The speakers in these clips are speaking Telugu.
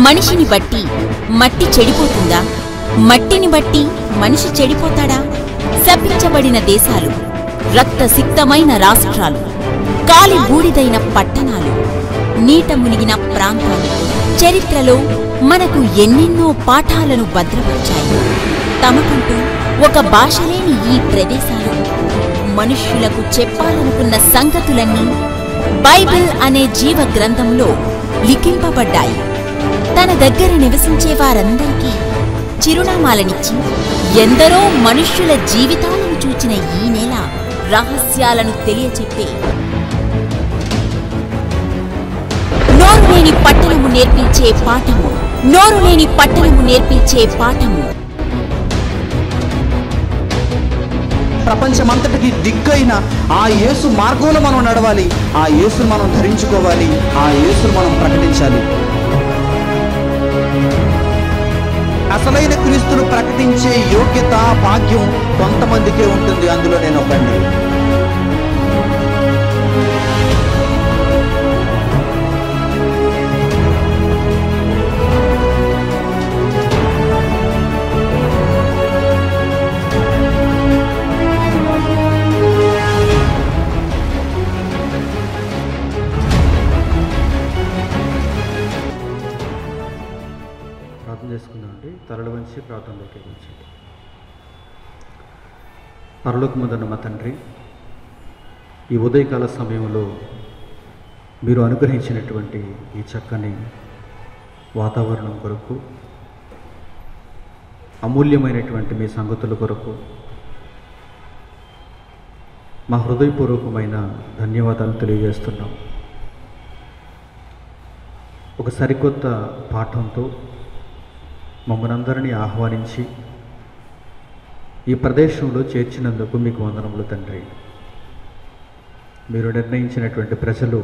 మనిషిని బట్టి మట్టి చెడిపోతుందా? మట్టిని బట్టి మనిషి చెడిపోతాడా? శపించబడిన దేశాలు, రక్తసిక్తమైన రాష్ట్రాలు, కాలి బూడిదైన పట్టణాలు, నీట మునిగిన ప్రాంతాలు చరిత్రలో మనకు ఎన్నెన్నో పాఠాలను భద్రపరిచాయి. తమకంటూ ఒక భాష లేని ఈ ప్రదేశాలు మనుష్యులకు చెప్పాలనుకున్న సంగతులన్నీ బైబిల్ అనే జీవ గ్రంథంలో లిఖింపబడ్డాయి. తన దగ్గర నివసించే వారందరికీ చిరునామాలనిచ్చి ఎందరో మనుష్యుల జీవితాలను చూచిన ఈ నేల రహస్యాలను తెలియచెప్పే నోరు లేని పట్టణము నేర్పించే పాఠము, నోరు లేని పట్టణము నేర్పించే పాఠము. ప్రపంచమంతటికి దిక్కైన ఆ యేసు మార్గంలో మనం నడవాలి, ఆ యేసును మనం ధరించుకోవాలి, ఆ యేసును మనం ప్రకటించాలి. అసలైన క్రీస్తును ప్రకటించే యోగ్యత, భాగ్యం కొంతమందికే ఉంటుంది. అందులో నేను ఒకడిని. చేసుకుందామండి. తలలు వంచి ప్రార్థనలోకి వచ్చండి. పరలోకమందున్న మా తండ్రి, ఈ ఉదయకాల సమయంలో మీరు అనుగ్రహించినటువంటి ఈ చక్కని వాతావరణం కొరకు, అమూల్యమైనటువంటి మీ సంగతుల కొరకు మా హృదయపూర్వకమైన ధన్యవాదాలు తెలియజేస్తున్నాం. ఒక సరికొత్త పాఠంతో మమ్మల్ని అందరినీ ఆహ్వానించి ఈ ప్రదేశంలో చేర్చినందుకు మీకు వందనములు తండ్రి. మీరు నిర్ణయించినటువంటి ప్రజలు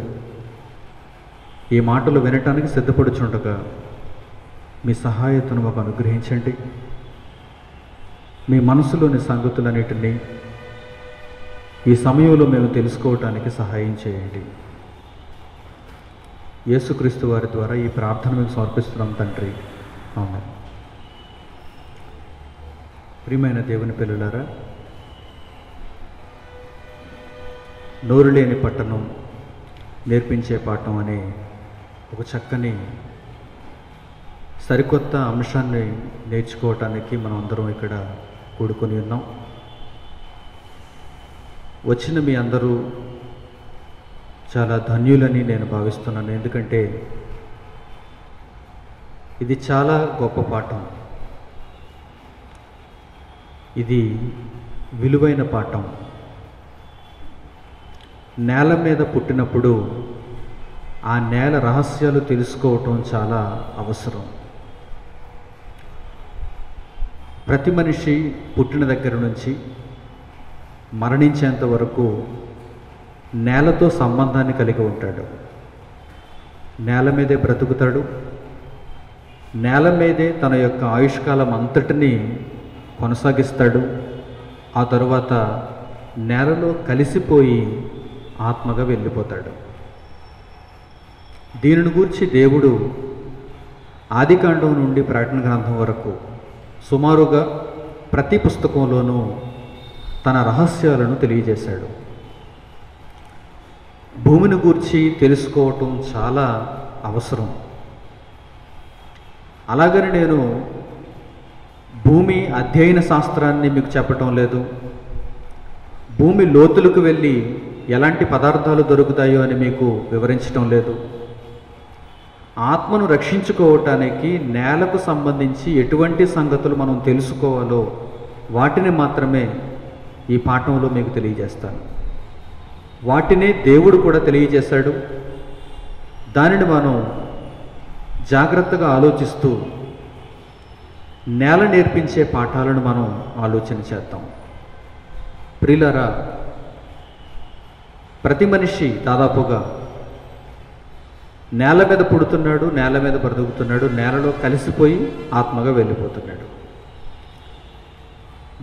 ఈ మాటలు వినటానికి సిద్ధపడుచుండగా మీ సహాయతను మాకు అనుగ్రహించండి. మీ మనసులోని సంగతులన్నిటినీ ఈ సమయంలో మేము తెలుసుకోవటానికి సహాయం చేయండి. యేసుక్రీస్తు వారి ద్వారా ఈ ప్రార్థన మేము సమర్పిస్తున్నాం తండ్రి. ఆమేన్. ప్రియమైన దేవుని పిల్లలారా, నోరు లేని పట్టణం నేర్పించే పాఠం అనే ఒక చక్కని సరికొత్త అంశాన్ని నేర్చుకోవటానికి మనం అందరం ఇక్కడ కూడుకొని ఉన్నాం. వచ్చిన మీ అందరూ చాలా ధన్యులని నేను భావిస్తున్నాను. ఎందుకంటే ఇది చాలా గొప్ప పాఠం, ఇది విలువైన పాఠం. నేల మీద పుట్టినప్పుడు ఆ నేల రహస్యాలు తెలుసుకోవటం చాలా అవసరం. ప్రతి మనిషి పుట్టిన దగ్గర నుంచి మరణించేంత వరకు నేలతో సంబంధాన్ని కలిగి ఉంటాడు. నేల మీదే బ్రతుకుతాడు. నేల మీదే తన యొక్క ఆయుష్కాలం అంతటినీ కొనసాగిస్తాడు. ఆ తరువాత నేలలో కలిసిపోయి ఆత్మగా వెళ్ళిపోతాడు. దీనిని గూర్చి దేవుడు ఆదికాండం నుండి ప్రకటన గ్రంథం వరకు సుమారుగా ప్రతి పుస్తకంలోనూ తన రహస్యాలను తెలియజేశాడు. భూమిని గూర్చి తెలుసుకోవటం చాలా అవసరం. అలాగని నేను భూమి అధ్యయన శాస్త్రాన్ని మీకు చెప్పటం లేదు. భూమి లోతులకు వెళ్ళి ఎలాంటి పదార్థాలు దొరుకుతాయో అని మీకు వివరించటం లేదు. ఆత్మను రక్షించుకోవటానికి నేలకు సంబంధించి ఎటువంటి సంగతులు మనం తెలుసుకోవాలో వాటిని మాత్రమే ఈ పాఠంలో మీకు తెలియజేస్తాను. వాటినే దేవుడు కూడా తెలియజేశాడు. దానిని మనం జాగ్రత్తగా ఆలోచిస్తూ నేల నేర్పించే పాఠాలను మనం ఆలోచన చేద్దాం. ప్రియులారా, ప్రతి మనిషి దాదాపుగా నేల మీద పుడుతున్నాడు, నేల మీద బ్రతుకుతున్నాడు, నేలలో కలిసిపోయి ఆత్మగా వెళ్ళిపోతున్నాడు.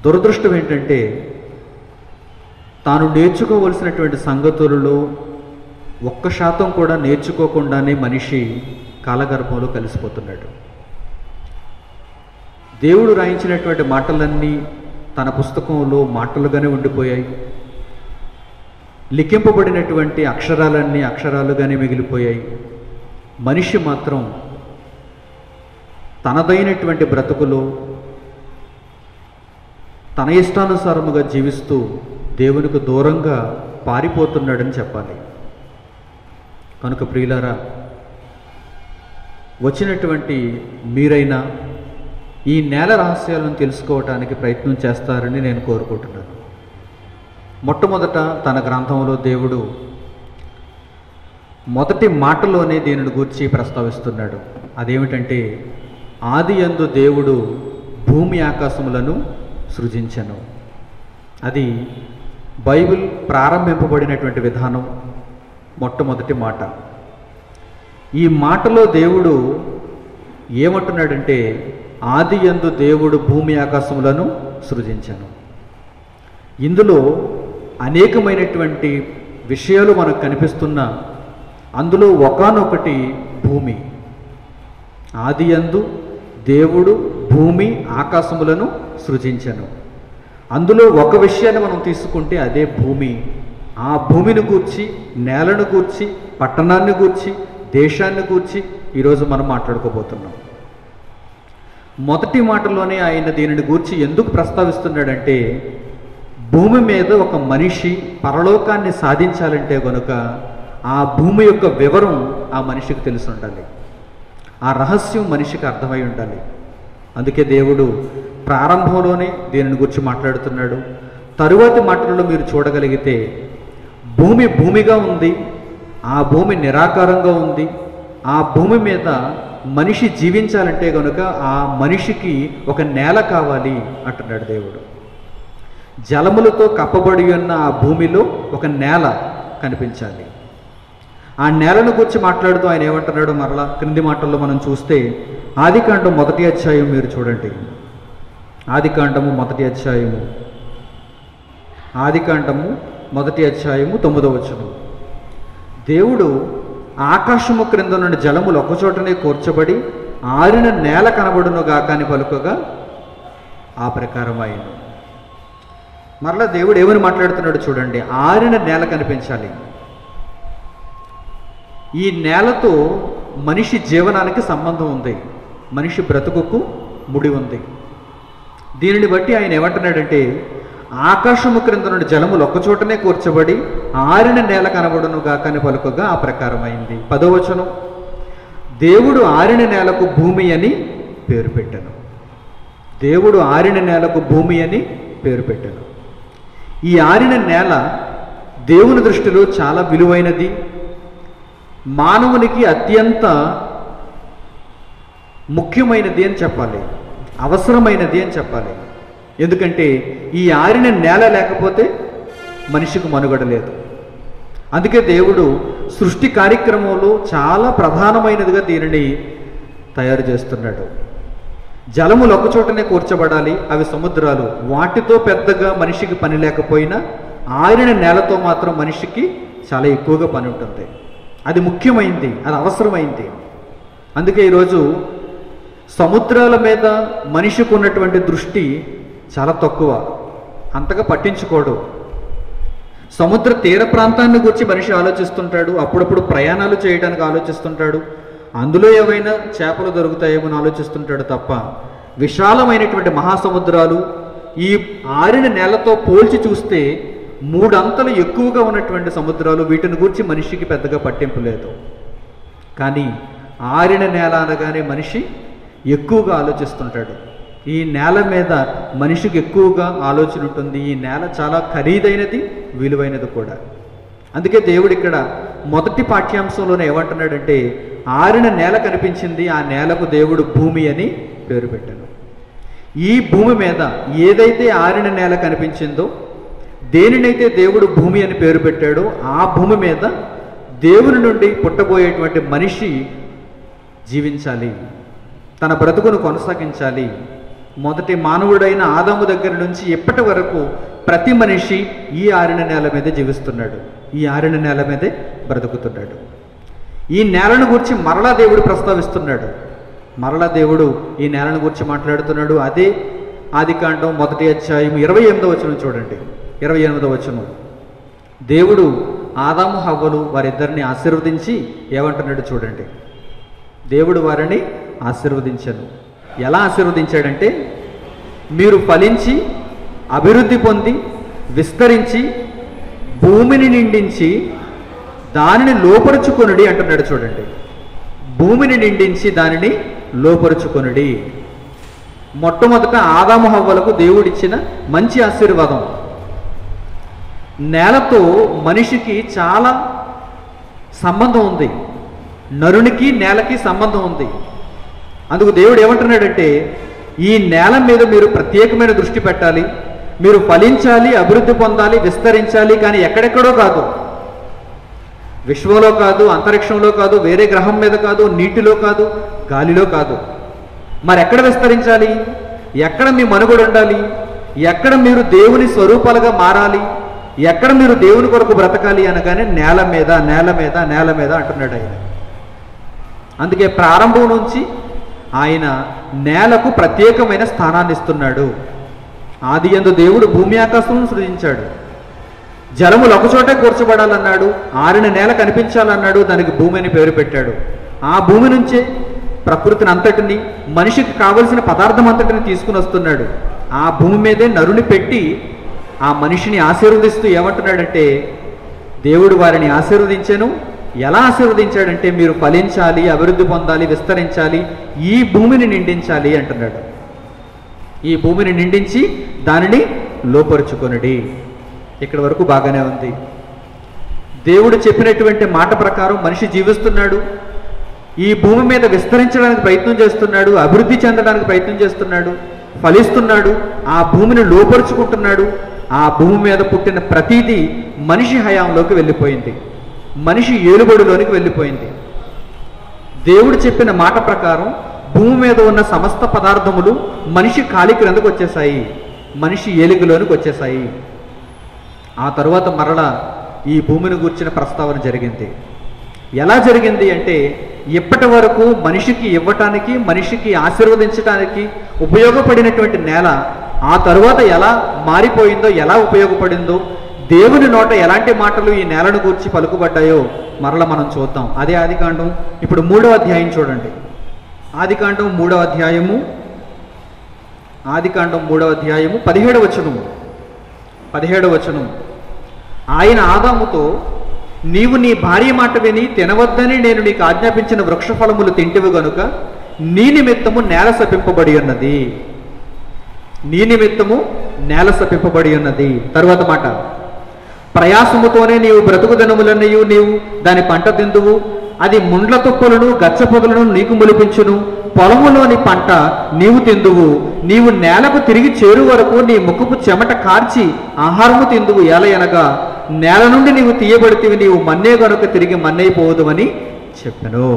దురదృష్టం ఏంటంటే తాను నేర్చుకోవలసినటువంటి సంగతులలో 1% కూడా నేర్చుకోకుండానే మనిషి కాలగర్భంలో కలిసిపోతున్నాడు. దేవుడు రాయించినటువంటి మాటలన్నీ తన పుస్తకంలో మాటలుగానే ఉండిపోయాయి. లిఖింపబడినటువంటి అక్షరాలన్నీ అక్షరాలుగానే మిగిలిపోయాయి. మనిషి మాత్రం తనదైనటువంటి బ్రతుకులో తన ఇష్టానుసారముగా జీవిస్తూ దేవునికి దూరంగా పారిపోతున్నాడని చెప్పాలి. కనుక ప్రియులారా, వచ్చినటువంటి మీరైనా ఈ నేల రహస్యాలను తెలుసుకోవటానికి ప్రయత్నం చేస్తారని నేను కోరుకుంటున్నాను. మొట్టమొదట తన గ్రంథంలో దేవుడు మొదటి మాటలోనే దీనిని గూర్చి ప్రస్తావిస్తున్నాడు. అదేమిటంటే, ఆదియందు దేవుడు భూమి ఆకాశములను సృజించెను. అది బైబిల్ ప్రారంభింపబడినటువంటి విధానం, మొట్టమొదటి మాట. ఈ మాటలో దేవుడు ఏమంటున్నాడంటే, ఆదియందు దేవుడు భూమి ఆకాశములను సృజించెను. ఇందులో అనేకమైనటువంటి విషయాలు మనకు కనిపిస్తున్నా అందులో ఒకానొకటి భూమి. ఆదియందు దేవుడు భూమి ఆకాశములను సృజించెను. అందులో ఒక విషయాన్ని మనం తీసుకుంటే అదే భూమి. ఆ భూమిని గూర్చి, నేలను గూర్చి, పట్టణాన్ని గూర్చి, దేశాన్ని గూర్చి ఈరోజు మనం మాట్లాడుకోబోతున్నాం. మొదటి మాటలోనే ఆయన దీనిని గూర్చి ఎందుకు ప్రస్తావిస్తున్నాడంటే, భూమి మీద ఒక మనిషి పరలోకాన్ని సాధించాలంటే గనుక ఆ భూమి యొక్క వివరం ఆ మనిషికి తెలిసి ఉండాలి. ఆ రహస్యం మనిషికి అర్థమై ఉండాలి. అందుకే దేవుడు ప్రారంభంలోనే దీనిని గురించి మాట్లాడుతున్నాడు. తరువాతి మాటలలో మీరు చూడగలిగితే, భూమి భూమిగా ఉంది, ఆ భూమి నిరాకారంగా ఉంది, ఆ భూమి మీద మనిషి జీవించాలంటే కనుక ఆ మనిషికి ఒక నేల కావాలి అంటున్నాడు దేవుడు. జలములతో కప్పబడి ఉన్న ఆ భూమిలో ఒక నేల కనిపించాలి. ఆ నేలను గురించి మాట్లాడుతూ ఆయన ఏమంటున్నాడు మరలా క్రింది మాటల్లో మనం చూస్తే, ఆదికాండం 1వ అధ్యాయం మీరు చూడండి. ఆదికాండము 1వ అధ్యాయము 9వ వచనం. దేవుడు ఆకాశము క్రింద నుండి జలములు ఒకచోటనే కూర్చబడి ఆరిన నేల కనబడును గాక అని పలుకగా ఆ ప్రకారం అయింది. మరలా దేవుడు ఏమని మాట్లాడుతున్నాడు చూడండి. ఆరిన నేల కనిపించాలి. ఈ నేలతో మనిషి జీవనానికి సంబంధం ఉంది, మనిషి బ్రతుకుకు ముడి ఉంది. దీనిని బట్టి ఆయన ఏమంటున్నాడంటే, ఆకాశము క్రింద నుండి జలములు ఒక్కచోటనే కూర్చబడి ఆరిన నేల కనబడును గాక అని పలుకగా ఆ ప్రకారం అయింది. 10వ వచనం, దేవుడు ఆరిన నేలకు భూమి అని పేరు పెట్టాను. దేవుడు ఆరిన నేలకు భూమి అని పేరు పెట్టాను. ఈ ఆరిన నేల దేవుని దృష్టిలో చాలా విలువైనది, మానవునికి అత్యంత ముఖ్యమైనది అని చెప్పాలి, అవసరమైనది అని చెప్పాలి. ఎందుకంటే ఈ ఆరిన నేల లేకపోతే మనిషికి మనుగడ లేదు. అందుకే దేవుడు సృష్టి కార్యక్రమంలో చాలా ప్రధానమైనదిగా దీనిని తయారు చేస్తున్నాడు. జలములు ఒకచోటనే కూర్చబడాలి, అవి సముద్రాలు. వాటితో పెద్దగా మనిషికి పని లేకపోయినా ఆరిన నేలతో మాత్రం మనిషికి చాలా ఎక్కువగా పని ఉంటుంది. అది ముఖ్యమైంది, అది అవసరమైంది. అందుకే ఈరోజు సముద్రాల మీద మనిషికి ఉన్నటువంటి దృష్టి చాలా తక్కువ, అంతగా పట్టించుకోడు. సముద్ర తీర ప్రాంతాన్ని గురించి మనిషి ఆలోచిస్తుంటాడు, అప్పుడప్పుడు ప్రయాణాలు చేయడానికి ఆలోచిస్తుంటాడు, అందులో ఏవైనా చేపలు దొరుకుతాయేమో అని ఆలోచిస్తుంటాడు తప్ప విశాలమైనటువంటి మహాసముద్రాలు ఈ ఆరిన నేలతో పోల్చి చూస్తే 3 అంతలు ఎక్కువగా ఉన్నటువంటి సముద్రాలు, వీటిని గురించి మనిషికి పెద్దగా పట్టింపు లేదు. కానీ ఆరిన నేల అనగానే మనిషి ఎక్కువగా ఆలోచిస్తుంటాడు. ఈ నేల మీద మనిషికి ఎక్కువగా ఆలోచన ఉంటుంది. ఈ నేల చాలా ఖరీదైనది, విలువైనది కూడా. అందుకే దేవుడు ఇక్కడ మొదటి పాఠ్యాంశంలోనే ఏమంటున్నాడంటే, ఆరిన నేల కనిపించింది, ఆ నేలకు దేవుడు భూమి అని పేరు పెట్టాను. ఈ భూమి మీద ఏదైతే ఆరిన నేల కనిపించిందో, దేనినైతే దేవుడు భూమి అని పేరు పెట్టాడో, ఆ భూమి మీద దేవుని నుండి పుట్టబోయేటువంటి మనిషి జీవించాలి, తన బ్రతుకును కొనసాగించాలి. మొదటి మానవుడైన ఆదాము దగ్గర నుంచి ఇప్పటి వరకు ప్రతి మనిషి ఈ ఆరిన నేల మీదే జీవిస్తున్నాడు, ఈ ఆరిన నేల మీదే బ్రతుకుతున్నాడు. ఈ నేలను గురించి మరలా దేవుడు ప్రస్తావిస్తున్నాడు. మరలా దేవుడు ఈ నేలను గురించి మాట్లాడుతున్నాడు. అదే ఆదికాండం 1వ అధ్యాయం 28వ వచనం చూడండి. 28వ వచనం, దేవుడు ఆదాము హవ్వలు వారిద్దరిని ఆశీర్వదించి ఏమంటున్నాడు చూడండి. దేవుడు వారిని ఆశీర్వదించాను. ఎలా ఆశీర్వదించాడంటే, మీరు ఫలించి అభివృద్ధి పొంది విస్తరించి భూమిని నిండించి దానిని లోపరుచుకొనుడి అంటున్నాడు చూడండి. భూమిని నిండించి దానిని లోపరుచుకొనుడి. మొట్టమొదట ఆదాము హవ్వలకు దేవుడిచ్చిన మంచి ఆశీర్వాదం. నేలతో మనిషికి చాలా సంబంధం ఉంది. నరునికి నేలకి సంబంధం ఉంది. అందుకు దేవుడు ఏమంటున్నాడంటే, ఈ నేల మీద మీరు ప్రత్యేకమైన దృష్టి పెట్టాలి, మీరు ఫలించాలి, అభివృద్ధి పొందాలి, విస్తరించాలి. కానీ ఎక్కడెక్కడో కాదు, విశ్వంలో కాదు, అంతరిక్షంలో కాదు, వేరే గ్రహం మీద కాదు, నీటిలో కాదు, గాలిలో కాదు. మరి ఎక్కడ విస్తరించాలి? ఎక్కడ మీ మనుగడ ఉండాలి? ఎక్కడ మీరు దేవుని స్వరూపాలుగా మారాలి? ఎక్కడ మీరు దేవుని కొరకు బ్రతకాలి అనగానే నేల మీద, నేల మీద, నేల మీద అంటున్నాడు ఆయన. అందుకే ప్రారంభం నుంచి ఆయన నేలకు ప్రత్యేకమైన స్థానాన్ని ఇస్తున్నాడు. ఆది యందు దేవుడు భూమి ఆకాశమును సృజించాడు. జలములు ఒకచోటే కూర్చబడాలన్నాడు. ఆరిన నేల కనిపించాలన్నాడు. దానికి భూమి అని పేరు పెట్టాడు. ఆ భూమి నుంచే ప్రకృతిని అంతటిని, మనిషికి కావలసిన పదార్థం అంతటిని తీసుకుని వస్తున్నాడు. ఆ భూమి మీదే నరుని పెట్టి ఆ మనిషిని ఆశీర్వదిస్తూ ఏమంటున్నాడంటే, దేవుడు వారిని ఆశీర్వదించాను. ఎలా ఆశీర్వదించాడంటే, మీరు ఫలించాలి, అభివృద్ధి పొందాలి, విస్తరించాలి, ఈ భూమిని నిండించాలి అంటున్నాడు. ఈ భూమిని నిండించి దానిని లోపరుచుకొనుడి. ఇక్కడ వరకు బాగానే ఉంది. దేవుడు చెప్పినటువంటి మాట ప్రకారం మనిషి జీవిస్తున్నాడు. ఈ భూమి మీద విస్తరించడానికి ప్రయత్నం చేస్తున్నాడు, అభివృద్ధి చెందడానికి ప్రయత్నం చేస్తున్నాడు, ఫలిస్తున్నాడు, ఆ భూమిని లోపరుచుకుంటున్నాడు. ఆ భూమి మీద పుట్టిన ప్రతిదీ మనిషి హయాంలోకి వెళ్ళిపోయింది, మనిషి ఏలుబడిలోనికి వెళ్ళిపోయింది. దేవుడు చెప్పిన మాట ప్రకారం భూమి మీద ఉన్న సమస్త పదార్థములు మనిషి కాలి క్రిందకు వచ్చేసాయి, మనిషి ఏలికలోనికి వచ్చేసాయి. ఆ తరువాత మరలా ఈ భూమిని గూర్చిన ప్రస్తావన జరిగింది. ఎలా జరిగింది అంటే, ఇప్పటి వరకు మనిషికి ఇవ్వటానికి, మనిషికి ఆశీర్వదించడానికి ఉపయోగపడినటువంటి నేల ఆ తరువాత ఎలా మారిపోయిందో, ఎలా ఉపయోగపడిందో, దేవుని నోట ఎలాంటి మాటలు ఈ నేలను గూర్చి పలుకుబడ్డాయో మరలా మనం చూద్దాం. అదే ఆదికాండం. ఇప్పుడు 3వ అధ్యాయం చూడండి. ఆదికాండం 3వ అధ్యాయము, ఆదికాండం 3వ అధ్యాయము 17వ వచనము. 17వ వచనం, ఆయన ఆదాముతో, నీవు నీ భార్య మాట విని తినవద్దని నేను నీకు ఆజ్ఞాపించిన వృక్షఫలములు తింటివి గనుక నీ నిమిత్తము నేల శపింపబడి ఉన్నది. నీ నిమిత్తము నేల శపింపబడి ఉన్నది. తరువాత మాట, ప్రయాసముతోనే నీవు బ్రతుకు దినములన్నయు నీవు దాని పంట తిందువు. అది ముండ్ల తుప్పలను గచ్చ పొదలను నీకు మొలిపించును. పొలములోని పంట నీవు తిందువు. నీవు నేలకు తిరిగి చేరు వరకు నీ ముఖపు చెమట కార్చి ఆహారము తిందువు. ఎలయనగా నేల నుండి నీవు తీయబడితివి, నీవు మన్నే గనుక తిరిగి మన్నైపోవదు అని చెప్పాను.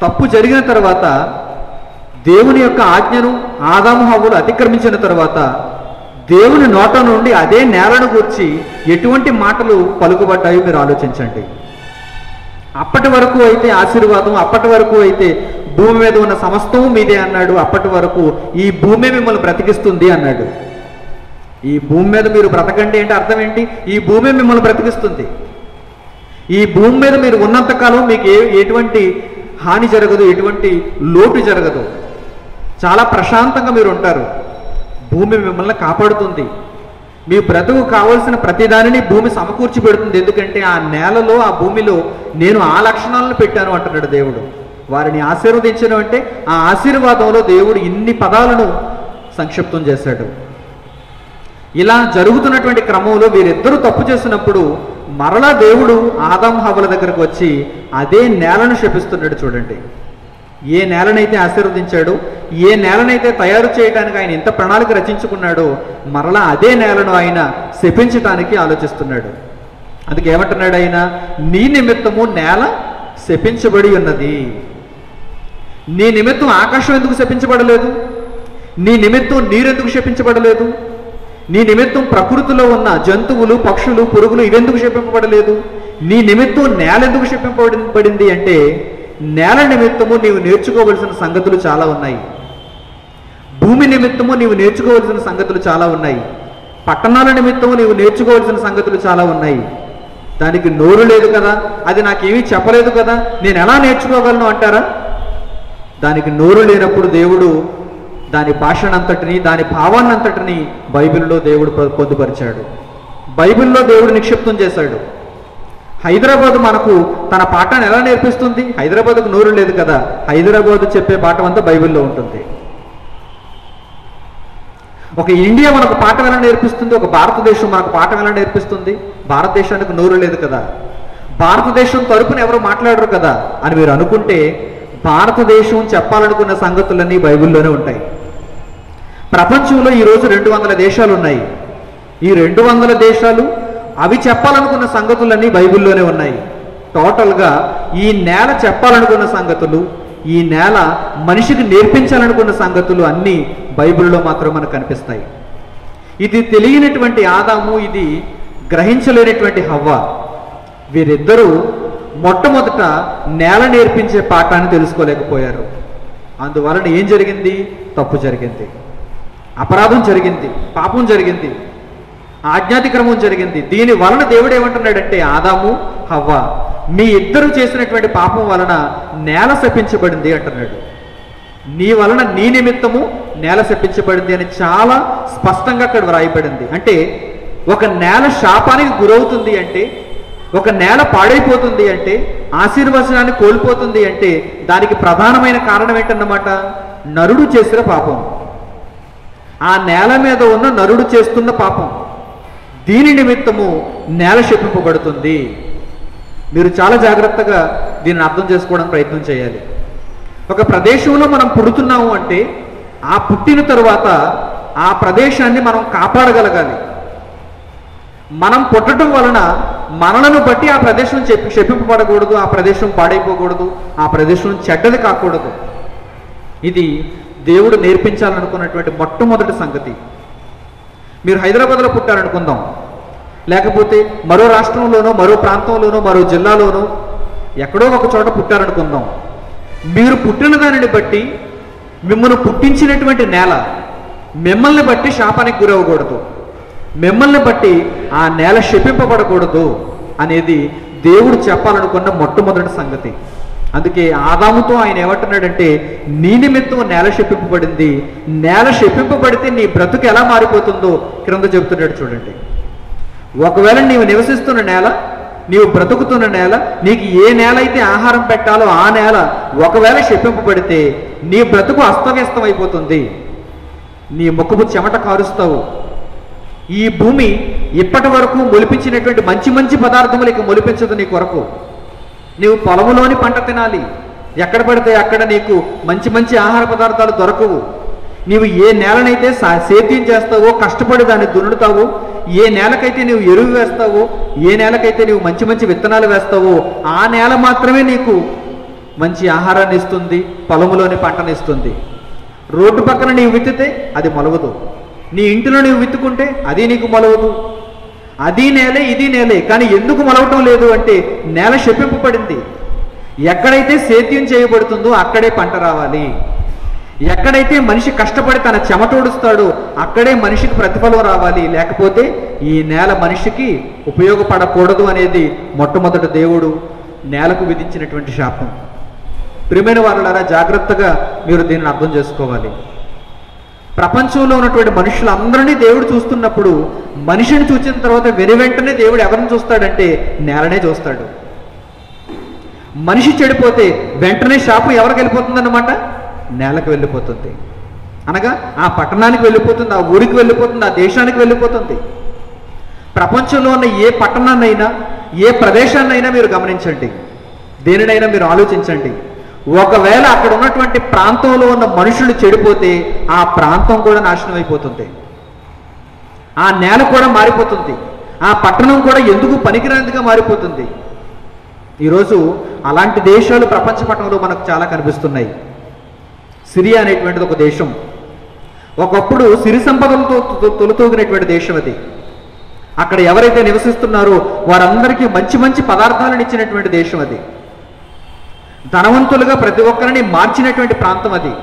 తప్పు జరిగిన తర్వాత, దేవుని యొక్క ఆజ్ఞను ఆదాము హవ్వలు అతిక్రమించిన తర్వాత, దేవుని నోట నుండి అదే నేలను గూర్చి ఎటువంటి మాటలు పలుకుబడ్డాయో మీరు ఆలోచించండి. అప్పటి వరకు అయితే ఆశీర్వాదం, అప్పటి వరకు అయితే భూమి మీద ఉన్న సమస్తము మీదే అన్నాడు. అప్పటి వరకు ఈ భూమి మిమ్మల్ని బ్రతికిస్తుంది అన్నాడు. ఈ భూమి మీద మీరు బ్రతకండి అంటే అర్థం ఏంటి? ఈ భూమి మిమ్మల్ని బ్రతికిస్తుంది. ఈ భూమి మీద మీరు ఉన్నంతకాలం మీకు ఎటువంటి హాని జరగదు, ఎటువంటి లోటు జరగదు, చాలా ప్రశాంతంగా మీరు ఉంటారు. భూమి మిమ్మల్ని కాపాడుతుంది. మీ బ్రతుకు కావలసిన ప్రతిదానిని భూమి సమకూర్చి పెడుతుంది. ఎందుకంటే ఆ నేలలో, ఆ భూమిలో నేను ఆ లక్షణాలను పెట్టాను అంటున్నాడు దేవుడు. వారిని ఆశీర్వదించను అంటే ఆ ఆశీర్వాదంలో దేవుడు ఇన్ని పదాలను సంక్షిప్తం చేశాడు. ఇలా జరుగుతున్నటువంటి క్రమంలో వీరిద్దరూ తప్పు చేసినప్పుడు మరలా దేవుడు ఆదాము హవ్వల దగ్గరకు వచ్చి అదే నేలను శపిస్తున్నాడు. చూడండి, ఏ నేలనైతే ఆశీర్వదించాడో, ఏ నేలనైతే తయారు చేయడానికి ఆయన ఇంత ప్రణాళిక రచించుకున్నాడో, మరలా అదే నేలను ఆయన శపించటానికి ఆలోచిస్తున్నాడు. అందుకే ఏమంటున్నాడు ఆయన, నీ నిమిత్తము నేల శపించబడి ఉన్నది. నీ నిమిత్తం ఆకాశం ఎందుకు శపించబడలేదు? నీ నిమిత్తం నీరెందుకు శపించబడలేదు? నీ నిమిత్తం ప్రకృతిలో ఉన్న జంతువులు, పక్షులు, పురుగులు ఇవెందుకు శపింపబడలేదు? నీ నిమిత్తం నేల ఎందుకు శపింపబడింది అంటే, నేల నిమిత్తము నీవు నేర్చుకోవలసిన సంగతులు చాలా ఉన్నాయి. భూమి నిమిత్తము నీవు నేర్చుకోవలసిన సంగతులు చాలా ఉన్నాయి. పట్టణాల నిమిత్తము నీవు నేర్చుకోవాల్సిన సంగతులు చాలా ఉన్నాయి. దానికి నోరు లేదు కదా, అది నాకేమీ చెప్పలేదు కదా, నేను ఎలా నేర్చుకోగలను అంటారా? దానికి నోరు లేనప్పుడు దేవుడు దాని భాషనంతటిని, దాని భావాన్నంతటిని బైబిల్లో దేవుడు పొందుపరిచాడు. బైబిల్లో దేవుడు నిక్షిప్తం చేశాడు. హైదరాబాద్ మనకు తన పాఠాన్ని ఎలా నేర్పిస్తుంది? హైదరాబాద్కు నోరు లేదు కదా, హైదరాబాద్ చెప్పే పాఠం అంతా బైబిల్లో ఉంటుంది. ఒక ఇండియా మనకు పాఠం ఎలా నేర్పిస్తుంది? ఒక భారతదేశం మనకు పాఠం ఎలా నేర్పిస్తుంది? భారతదేశానికి నోరు లేదు కదా, భారతదేశం తరపున ఎవరు మాట్లాడరు కదా అని మీరు అనుకుంటే, భారతదేశం చెప్పాలనుకున్న సంగతులన్నీ బైబిల్లోనే ఉంటాయి. ప్రపంచంలో ఈరోజు 200 దేశాలు ఉన్నాయి. ఈ 200 దేశాలు అవి చెప్పాలనుకున్న సంగతులన్నీ బైబిల్లోనే ఉన్నాయి. టోటల్గా ఈ నేల చెప్పాలనుకున్న సంగతులు, ఈ నేల మనిషికి నేర్పించాలనుకున్న సంగతులు అన్నీ బైబిల్లో మాత్రం మనకు కనిపిస్తాయి. ఇది తెలియనటువంటి ఆదాము, ఇది గ్రహించలేనటువంటి హవ్వ, వీరిద్దరూ మొట్టమొదట నేల నేర్పించే పాఠాన్ని తెలుసుకోలేకపోయారు. అందువలన ఏం జరిగింది? తప్పు జరిగింది, అపరాధం జరిగింది, పాపం జరిగింది, ఆజ్ఞాతిక్రమం జరిగింది. దీని వలన దేవుడు ఏమంటున్నాడంటే, ఆదాము హవ్వ మీ ఇద్దరు చేసినటువంటి పాపం వలన నేల శపించబడింది అంటున్నాడు. నీ వలన, నీ నిమిత్తము నేల శపించబడింది అని చాలా స్పష్టంగా అక్కడ వ్రాయబడింది. అంటే ఒక నేల శాపానికి గురవుతుంది అంటే, ఒక నేల పాడైపోతుంది అంటే, ఆశీర్వచనాన్ని కోల్పోతుంది అంటే దానికి ప్రధానమైన కారణం ఏంటన్నమాట? నరుడు చేసిన పాపం. ఆ నేల మీద ఉన్న నరుడు చేస్తున్న పాపం, దీని నిమిత్తము నేల శపింపబడుతుంది. మీరు చాలా జాగ్రత్తగా దీన్ని అర్థం చేసుకోవడానికి ప్రయత్నం చేయాలి. ఒక ప్రదేశంలో మనం పుడుతున్నాము అంటే, ఆ పుట్టిన తరువాత ఆ ప్రదేశాన్ని మనం కాపాడగలగాలి. మనం పుట్టడం వలన మనలను బట్టి ఆ ప్రదేశం శపింపబడకూడదు, ఆ ప్రదేశం పాడైపోకూడదు, ఆ ప్రదేశం చెడ్డది కాకూడదు. ఇది దేవుడు నేర్పించాలనుకున్నటువంటి మొట్టమొదటి సంగతి. మీరు హైదరాబాద్లో పుట్టారనుకుందాం, లేకపోతే మరో రాష్ట్రంలోనో, మరో ప్రాంతంలోనో, మరో జిల్లాలోనో ఎక్కడో ఒక చోట పుట్టారనుకుందాం. మీరు పుట్టిన దానిని బట్టి, మిమ్మల్ని పుట్టించినటువంటి నేల మిమ్మల్ని బట్టి శాపానికి గురవ్వకూడదు, మిమ్మల్ని బట్టి ఆ నేల శపింపబడకూడదు అనేది దేవుడు చెప్పాలనుకున్న మొట్టమొదటి సంగతి. అందుకే ఆదాముతో ఆయన ఏమంటున్నాడంటే, నీ నిమిత్తం నేల శపింపబడింది, నేల శపింపబడితే నీ బ్రతుకు ఎలా మారిపోతుందో క్రింద చెబుతున్నాడు చూడండి. ఒకవేళ నీవు నివసిస్తున్న నేల, నీవు బ్రతుకుతున్న నేల, నీకు ఏ నేల అయితే ఆహారం పెట్టాలో ఆ నేల ఒకవేళ శపింపబడితే నీ బ్రతుకు అస్తవ్యస్తం అయిపోతుంది. నీ ముఖపు చెమట కారుస్తావు. ఈ భూమి ఇప్పటి వరకు మొలిపించినటువంటి మంచి మంచి పదార్థములు ఇక మొలిపించదు నీ కొరకు. నీవు పొలములోని పంట తినాలి, ఎక్కడ పడితే అక్కడ నీకు మంచి మంచి ఆహార పదార్థాలు దొరకవు. నీవు ఏ నేలనైతే సేద్యం చేస్తావో, కష్టపడి దాన్ని దున్నుతావో, ఏ నేలకైతే నీవు ఎరువు వేస్తావో, ఏ నేలకైతే నీవు మంచి మంచి విత్తనాలు వేస్తావో ఆ నేల మాత్రమే నీకు మంచి ఆహారాన్ని ఇస్తుంది, పొలములోని పంటను ఇస్తుంది. రోడ్డు పక్కన నీవు విత్తితే అది మొలవదు, నీ ఇంటిలో నీవు విత్తుకుంటే అది నీకు మొలవదు. అది నేలే, ఇది నేలే, కానీ ఎందుకు మొలవటం లేదు అంటే నేల శపింపబడింది. ఎక్కడైతే సేద్యం చేయబడుతుందో అక్కడే పంట రావాలి. ఎక్కడైతే మనిషి కష్టపడి తన చెమటోడుస్తాడో అక్కడే మనిషికి ప్రతిఫలం రావాలి. లేకపోతే ఈ నేల మనిషికి ఉపయోగపడకూడదు అనేది మొట్టమొదటి దేవుడు నేలకు విధించినటువంటి శాపం. ప్రియమైన వారులారా, జాగ్రత్తగా మీరు దీన్ని అర్థం చేసుకోవాలి. ప్రపంచంలో ఉన్నటువంటి మనుషులందరినీ దేవుడు చూస్తున్నప్పుడు, మనిషిని చూసిన తర్వాత వెనువెంటనే దేవుడు ఎవరిని చూస్తాడంటే నేలనే చూస్తాడు. మనిషి చెడిపోతే వెంటనే శాపం ఎవరికి వెళ్ళిపోతుందన్నమాట? నేలకు వెళ్ళిపోతుంది. అనగా ఆ పట్టణానికి వెళ్ళిపోతుంది, ఆ ఊరికి వెళ్ళిపోతుంది, ఆ దేశానికి వెళ్ళిపోతుంది. ప్రపంచంలో ఉన్న ఏ పట్టణాన్నైనా, ఏ ప్రదేశాన్నైనా మీరు గమనించండి, దేనినైనా మీరు ఆలోచించండి. ఒకవేళ అక్కడ ఉన్నటువంటి ప్రాంతంలో ఉన్న మనుషులు చెడిపోతే ఆ ప్రాంతం కూడా నాశనం అయిపోతుంది, ఆ నేల కూడా మారిపోతుంది, ఆ పట్టణం కూడా ఎందుకు పనికిరానిదిగా మారిపోతుంది. ఈరోజు అలాంటి దేశాలు ప్రపంచ పట్టణంలో మనకు చాలా కనిపిస్తున్నాయి. సిరియా అనేటువంటిది ఒక దేశం. ఒకప్పుడు సిరి సంపదలతో తొలుతూగినటువంటి దేశం అది. అక్కడ ఎవరైతే నివసిస్తున్నారో వారందరికీ మంచి మంచి పదార్థాలను ఇచ్చినటువంటి దేశం అది. ధనవంతులుగా ప్రతి ఒక్కరిని మార్చినటువంటి ప్రాంతం అది.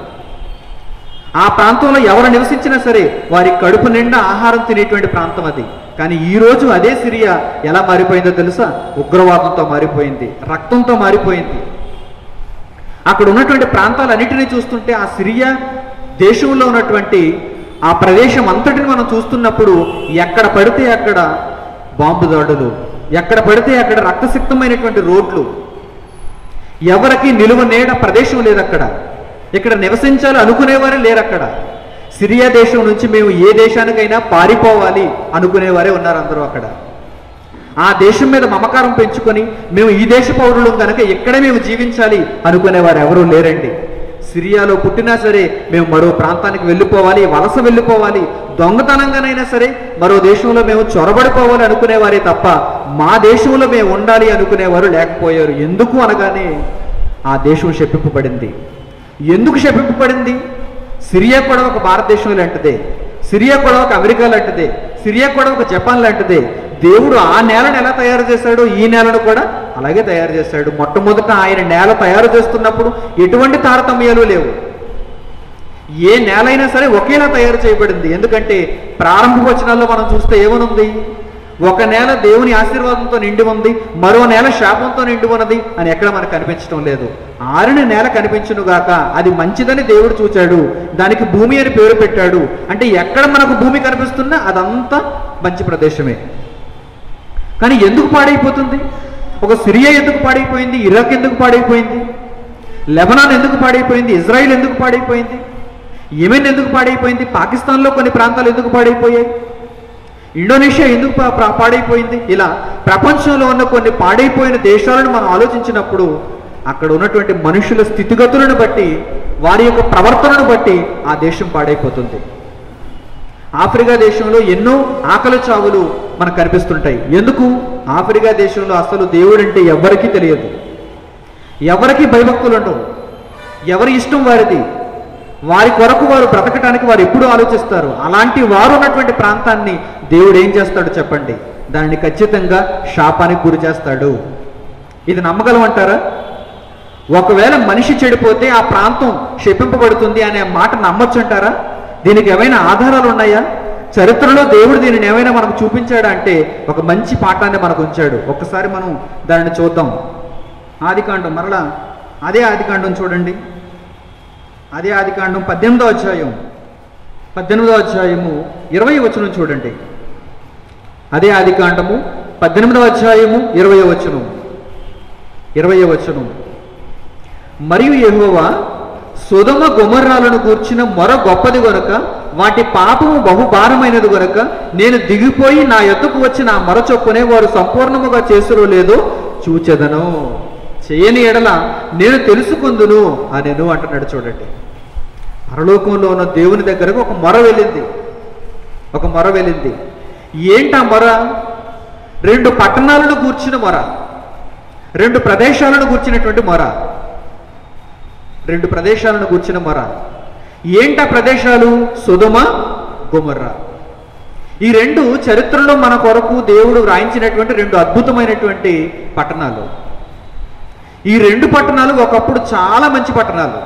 ఆ ప్రాంతంలో ఎవరు నివసించినా సరే వారి కడుపు నిండా ఆహారం తినేటువంటి ప్రాంతం అది. కానీ ఈరోజు అదే సిరియా ఎలా మారిపోయిందో తెలుసా? ఉగ్రవాదంతో మారిపోయింది, రక్తంతో మారిపోయింది. అక్కడ ఉన్నటువంటి ప్రాంతాలన్నిటినీ చూస్తుంటే ఆ సిరియా దేశంలో ఉన్నటువంటి ఆ ప్రదేశం అంతటిని మనం చూస్తున్నప్పుడు ఎక్కడ పడితే అక్కడ బాంబు దాడులు, ఎక్కడ పడితే అక్కడ రక్తసిక్తమైనటువంటి రోడ్లు, ఎవరికి నిలువ నేడ ప్రదేశం లేదు అక్కడ. ఇక్కడ నివసించాలి అనుకునేవారే లేరు అక్కడ. సిరియా దేశం నుంచి మేము ఏ దేశానికైనా పారిపోవాలి అనుకునేవారే ఉన్నారు అందరూ అక్కడ. ఆ దేశం మీద మమకారం పెంచుకొని మేము ఈ దేశ పౌరులు కనుక ఇక్కడే మేము జీవించాలి అనుకునేవారు ఎవరూ లేరండి. సిరియాలో పుట్టినా సరే మేము మరో ప్రాంతానికి వెళ్ళిపోవాలి, వలస వెళ్ళిపోవాలి, దొంగతనంగానైనా సరే మరో దేశంలో మేము చొరబడిపోవాలి అనుకునేవారే తప్ప మా దేశంలో మేము ఉండాలి అనుకునేవారు లేకపోయారు. ఎందుకు అనగానే ఆ దేశం శపింపబడింది. ఎందుకు శపింపబడింది? సిరియా కూడా ఒక భారతదేశం లాంటిదే, సిరియా కూడా ఒక అమెరికా లాంటిదే, సిరియా కూడా ఒక జపాన్ లాంటిదే. దేవుడు ఆ నేలను ఎలా తయారు చేశాడో ఈ నేలను కూడా అలాగే తయారు చేశాడు. మొట్టమొదట ఆయన నేల తయారు చేస్తున్నప్పుడు ఎటువంటి తారతమ్యాలు లేవు. ఏ నేల అయినా సరే ఒకేలా తయారు చేయబడింది. ఎందుకంటే ప్రారంభ వచనాల్లో మనం చూస్తే ఏమనుంది? ఒక నేల దేవుని ఆశీర్వాదంతో నిండి ఉంది, మరో నేల శాపంతో నిండి ఉన్నది అని ఎక్కడ మనకు కనిపించడం లేదు. ఆరిన నేల కనిపించునుగాక, అది మంచిదని దేవుడు చూచాడు, దానికి భూమి అని పేరు పెట్టాడు. అంటే ఎక్కడ మనకు భూమి కనిపిస్తున్నా అదంతా మంచి ప్రదేశమే. కానీ ఎందుకు పాడైపోతుంది? ఒక సిరియా ఎందుకు పాడైపోయింది? ఇరాక్ ఎందుకు పాడైపోయింది? లెబనాన్ ఎందుకు పాడైపోయింది? ఇజ్రాయిల్ ఎందుకు పాడైపోయింది? యెమెన్ ఎందుకు పాడైపోయింది? పాకిస్తాన్లో కొన్ని ప్రాంతాలు ఎందుకు పాడైపోయాయి? ఇండోనేషియా ఎందుకు పాడైపోయింది? ఇలా ప్రపంచంలో ఉన్న కొన్ని పాడైపోయిన దేశాలను మనం ఆలోచించినప్పుడు అక్కడ ఉన్నటువంటి మనుషుల స్థితిగతులను బట్టి, వారి యొక్క ప్రవర్తనను బట్టి ఆ దేశం పాడైపోతుంది. ఆఫ్రికా దేశంలో ఎన్నో ఆకలి చావులు మనకు కనిపిస్తుంటాయి. ఎందుకు? ఆఫ్రికా దేశంలో అసలు దేవుడు అంటే ఎవరికీ తెలియదు, ఎవరికి భయభక్తులు ఉండవు, ఎవరి ఇష్టం వారిది, వారి కొరకు వారు బ్రతకటానికి వారు ఎప్పుడు ఆలోచిస్తారు. అలాంటి వారు ఉన్నటువంటి ప్రాంతాన్ని దేవుడు ఏం చేస్తాడు చెప్పండి? దాన్ని ఖచ్చితంగా శాపానికి గురి చేస్తాడు. ఇది నమ్మగలమంటారా? ఒకవేళ మనిషి చెడిపోతే ఆ ప్రాంతం శపింపబడుతుంది అనే మాట నమ్మొచ్చు అంటారా? దీనికి ఏమైనా ఆధారాలు ఉన్నాయా? చరిత్రలో దేవుడు దీనిని ఏమైనా మనకు చూపించాడా అంటే ఒక మంచి పాఠాన్ని మనకు ఉంచాడు. ఒక్కసారి మనం దానిని చూద్దాం. ఆదికాండం, మరలా అదే ఆదికాండం చూడండి. అదే ఆదికాండం 18వ అధ్యాయం 20వ వచనం చూడండి. అదే ఆదికాండము 18వ అధ్యాయము 20వ వచనం. మరియు యెహోవా సొదొమ గొమొర్రాలను గూర్చిన మొర గొప్పది గనుక వాటి పాపము బహుభారమైనది గనుక నేను దిగిపోయి నా యొద్దకు వచ్చి నా మొర చొప్పునే వారు సంపూర్ణముగా చేసురో లేదో చూచెదను, చేయని ఎడల నేను తెలుసుకుందును అనేను అంటున్నాడు. చూడండి, పరలోకంలో ఉన్న దేవుని దగ్గరకు ఒక మొర వెళ్ళింది. ఏంటా మొర? 2 పట్టణాలను గూర్చిన మొర, 2 ప్రదేశాలను గూర్చినటువంటి మొర, 2 ప్రదేశాలను గూర్చిన మొర. ఏంటా ప్రదేశాలు? సొదొమ, గొమొర్రా. ఈ 2 చరిత్రలో మన కొరకు దేవుడు వ్రాయించినటువంటి 2 అద్భుతమైనటువంటి పట్టణాలు. ఈ 2 పట్టణాలు ఒకప్పుడు చాలా మంచి పట్టణాలు.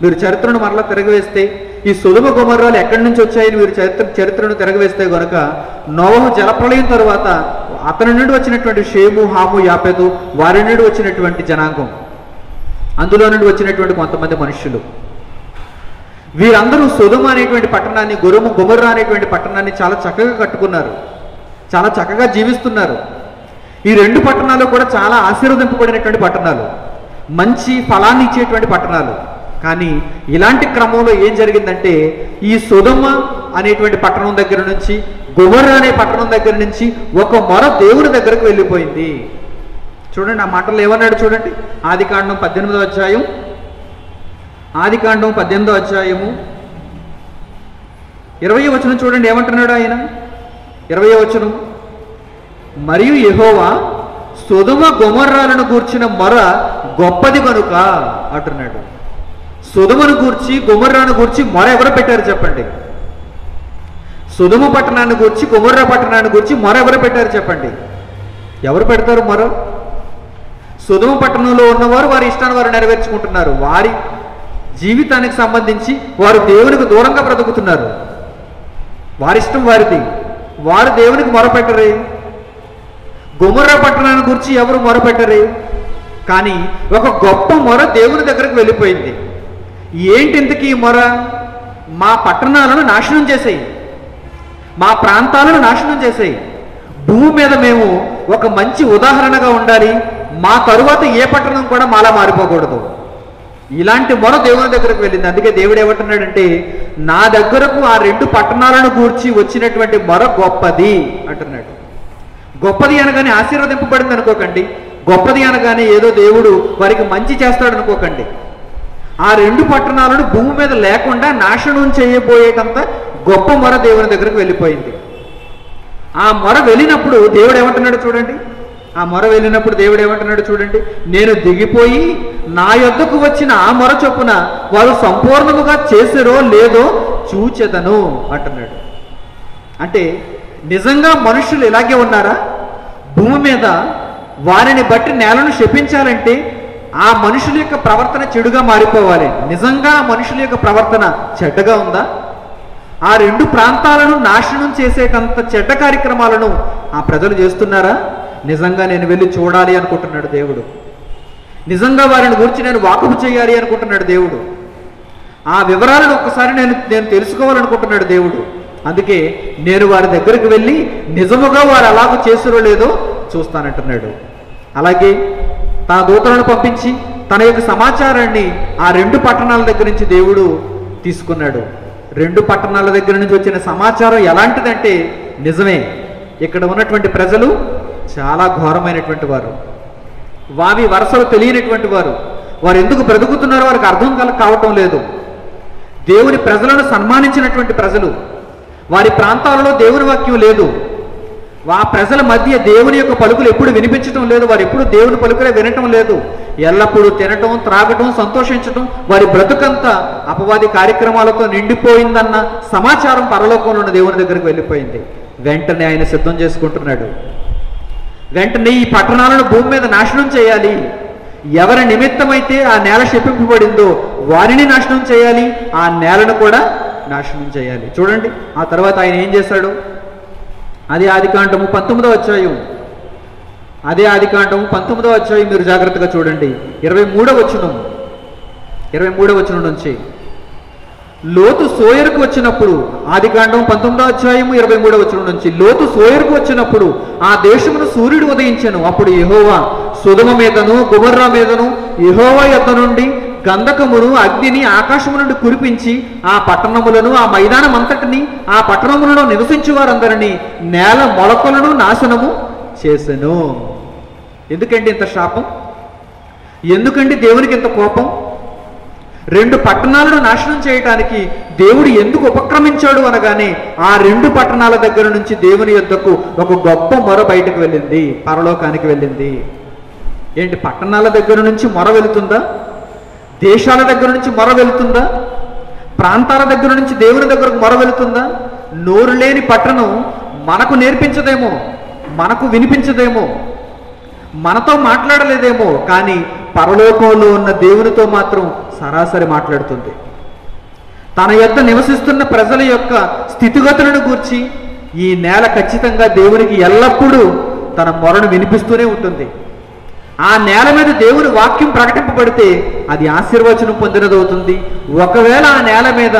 మీరు చరిత్రను మరలా తిరగవేస్తే ఈ సొదొమ గొమొర్రాలు ఎక్కడి నుంచి వచ్చాయని మీరు చరిత్రను తిరగవేస్తే కనుక నోవహు జలప్రళయం తరువాత అతని నుండి వచ్చినటువంటి షేము, హాము, యాపెతు, వారి నుండి వచ్చినటువంటి జనాంగం, అందులో నుండి వచ్చినటువంటి కొంతమంది మనుషులు, వీరందరూ సొదొమ అనేటువంటి పట్టణాన్ని, గొమొర్రా అనేటువంటి పట్టణాన్ని చాలా చక్కగా కట్టుకున్నారు, చాలా చక్కగా జీవిస్తున్నారు. ఈ 2 పట్టణాలు కూడా చాలా ఆశీర్వదింపబడినటువంటి పట్టణాలు, మంచి ఫలాన్ని ఇచ్చేటువంటి పట్టణాలు. కానీ ఇలాంటి క్రమంలో ఏం జరిగిందంటే ఈ సొదొమ అనేటువంటి పట్టణం దగ్గర నుంచి, గొమొర్రా అనే పట్టణం దగ్గర నుంచి ఒక మొర దేవుని దగ్గరకు వెళ్ళిపోయింది. చూడండి ఆ మాటలు ఏమన్నాడు చూడండి. ఆదికాండం 18వ అధ్యాయం 20వ వచనం చూడండి. ఏమంటున్నాడు ఆయన? 20వ వచనం. మరియు యెహోవా సొదొమ గొమొర్రాలను గూర్చిన మొర గొప్పది కనుక అంటున్నాడు. సొదొమను గూర్చి, గొమొర్రాను గూర్చి మొర ఎవరు పెట్టారు చెప్పండి? సొదొమ పట్టణాన్ని గురించి, గొమొర్రా పట్టణాన్ని గురించి ఎవరు పెట్టారు చెప్పండి? ఎవరు పెడతారు మొర? సొదొమ పట్టణంలో ఉన్నవారు వారి ఇష్టాన్ని వారు నెరవేర్చుకుంటున్నారు. వారి జీవితానికి సంబంధించి వారు దేవునికి దూరంగా బ్రతుకుతున్నారు. వారిష్టం వారిది, వారు దేవునికి మొరపెట్టరే. గొమొర్రా పట్టణాన్ని గురించి ఎవరు మొరపెట్టరే. కానీ ఒక గొప్ప మొర దేవుని దగ్గరకు వెళ్ళిపోయింది. ఏంటి ఇంతకీ ఈ మొర? మా పట్టణాలను నాశనం చేసేయి, మా ప్రాంతాలను నాశనం చేసేయి, భూమి మీద మేము ఒక మంచి ఉదాహరణగా ఉండాలి, మా తరువాత ఏ పట్టణం కూడా మాలా మారిపోకూడదు. ఇలాంటి మొర దేవుని దగ్గరకు వెళ్ళింది. అందుకే దేవుడు ఏమంటున్నాడంటే, నా దగ్గరకు ఆ 2 పట్టణాలను గూర్చి వచ్చినటువంటి మొర గొప్పది అంటున్నాడు. గొప్పది అనగానే ఆశీర్వదింపబడింది అనుకోకండి, గొప్పది అనగానే ఏదో దేవుడు వారికి మంచి చేస్తాడు అనుకోకండి. ఆ 2 పట్టణాలను భూమి మీద లేకుండా నాశనం చేయబోయేటంత గొప్ప మొర దేవుని దగ్గరకు వెళ్ళిపోయింది. ఆ మొర వెళ్ళినప్పుడు దేవుడు ఏమంటున్నాడు చూడండి. ఆ మొర వెళ్ళినప్పుడు దేవుడు ఏమంటున్నాడు చూడండి. నేను దిగిపోయి నా యొద్దకు వచ్చిన ఆ మొర చొప్పున వారు సంపూర్ణముగా చేసిరో లేదో చూచెదను అంటున్నాడు. అంటే నిజంగా మనుషులు ఇలాగే ఉన్నారా? భూమి మీద వారిని బట్టి నేలను శపించాలంటే ఆ మనుషుల యొక్క ప్రవర్తన చెడుగా మారిపోవాలి. నిజంగా ఆ మనుషుల యొక్క ప్రవర్తన చెడ్డగా ఉందా? ఆ 2 ప్రాంతాలను నాశనం చేసేటంత చెడ్డ కార్యక్రమాలను ఆ ప్రజలు చేస్తున్నారా? నిజంగా నేను వెళ్ళి చూడాలి అనుకుంటున్నాడు దేవుడు. నిజంగా వారిని గురించి నేను వాకపు చేయాలి అనుకుంటున్నాడు దేవుడు. ఆ వివరాలను ఒక్కసారి నేను తెలుసుకోవాలనుకుంటున్నాడు దేవుడు. అందుకే నేను వారి దగ్గరికి వెళ్ళి నిజముగా వారు అలాగ చేసిరో లేదో చూస్తానంటున్నాడు. అలాగే తన దూతలను పంపించి తన యొక్క సమాచారాన్ని ఆ 2 పట్టణాల దగ్గర నుంచి దేవుడు తీసుకున్నాడు. 2 పట్టణాల దగ్గర నుంచి వచ్చిన సమాచారం ఎలాంటిదంటే నిజమే. ఇక్కడ ఉన్నటువంటి ప్రజలు చాలా ఘోరమైనటువంటి వారు, వావి వరసలు తెలియనటువంటి వారు. వారు ఎందుకు బ్రతుకుతున్నారో వారికి అర్థం కావటం లేదు. దేవుని ప్రజలను సన్మానించినటువంటి ప్రజలు, వారి ప్రాంతాలలో దేవుని వాక్యం లేదు. ఆ ప్రజల మధ్య దేవుని యొక్క పలుకులు ఎప్పుడు వినిపించటం లేదు. వారు ఎప్పుడు దేవుని పలుకులే వినటం లేదు. ఎల్లప్పుడూ తినటం, త్రాగటం, సంతోషించటం, వారి బ్రతుకంతా అపవాది కార్యక్రమాలతో నిండిపోయిందన్న సమాచారం పరలోకంలో ఉన్న దేవుని దగ్గరికి వెళ్ళిపోయింది. వెంటనే ఆయన సిద్ధం చేసుకుంటున్నాడు. వెంటనే ఈ పట్టణాలను భూమి మీద నాశనం చేయాలి. ఎవరి నిమిత్తమైతే ఆ నేల శపింపబడిందో వారిని నాశనం చేయాలి, ఆ నేలను కూడా నాశనం చేయాలి. చూడండి ఆ తర్వాత ఆయన ఏం చేశాడు? అదే ఆదికాండము 19వ అధ్యాయం. అదే ఆదికాండము 19వ అధ్యాయం మీరు జాగ్రత్తగా చూడండి. 23వ వచనం నుంచి. లోతు సోయరుకు వచ్చినప్పుడు, ఆదికాండం 19వ అధ్యాయము 23వ వచనం నుంచి, లోతు సోయరుకు వచ్చినప్పుడు ఆ దేశమును సూర్యుడు ఉదయించెను. అప్పుడు యెహోవా సొదొమ మీదను గొమొర్రా మీదను యెహోవా యొద్ద నుండి గంధకమును అగ్నిని ఆకాశము నుండి కురిపించి ఆ పట్టణములను, ఆ మైదానం అంతటిని, ఆ పట్టణములలో నివసించు వారందరినీ నేల మొలకలను నాశనము చేసెను. ఎందుకండి ఇంత శాపం? ఎందుకండి దేవునికి ఇంత కోపం? 2 పట్టణాలను నాశనం చేయటానికి దేవుడు ఎందుకు ఉపక్రమించాడు అనగానే ఆ 2 పట్టణాల దగ్గర నుంచి దేవుని యొద్దకు ఒక గొప్ప మొర బయటకు వెళ్ళింది, పరలోకానికి వెళ్ళింది. ఏంటి, పట్టణాల దగ్గర నుంచి మొర వెళుతుందా? దేశాల దగ్గర నుంచి మొర వెళుతుందా? ప్రాంతాల దగ్గర నుంచి దేవుని దగ్గరకు మొర వెళుతుందా? నోరు లేని పట్టణం మనకు నేర్పించదేమో, మనకు వినిపించదేమో, మనతో మాట్లాడలేదేమో, కానీ పరలోకంలో ఉన్న దేవునితో మాత్రం సరాసరి మాట్లాడుతుంది. తన యొద్ద నివసిస్తున్న ప్రజల యొక్క స్థితిగతులను గూర్చి ఈ నేల ఖచ్చితంగా దేవునికి ఎల్లప్పుడూ తన మొరను వినిపిస్తూనే ఉంటుంది. ఆ నేల మీద దేవుని వాక్యం ప్రకటింపబడితే అది ఆశీర్వచనం పొందినదవుతుంది. ఒకవేళ ఆ నేల మీద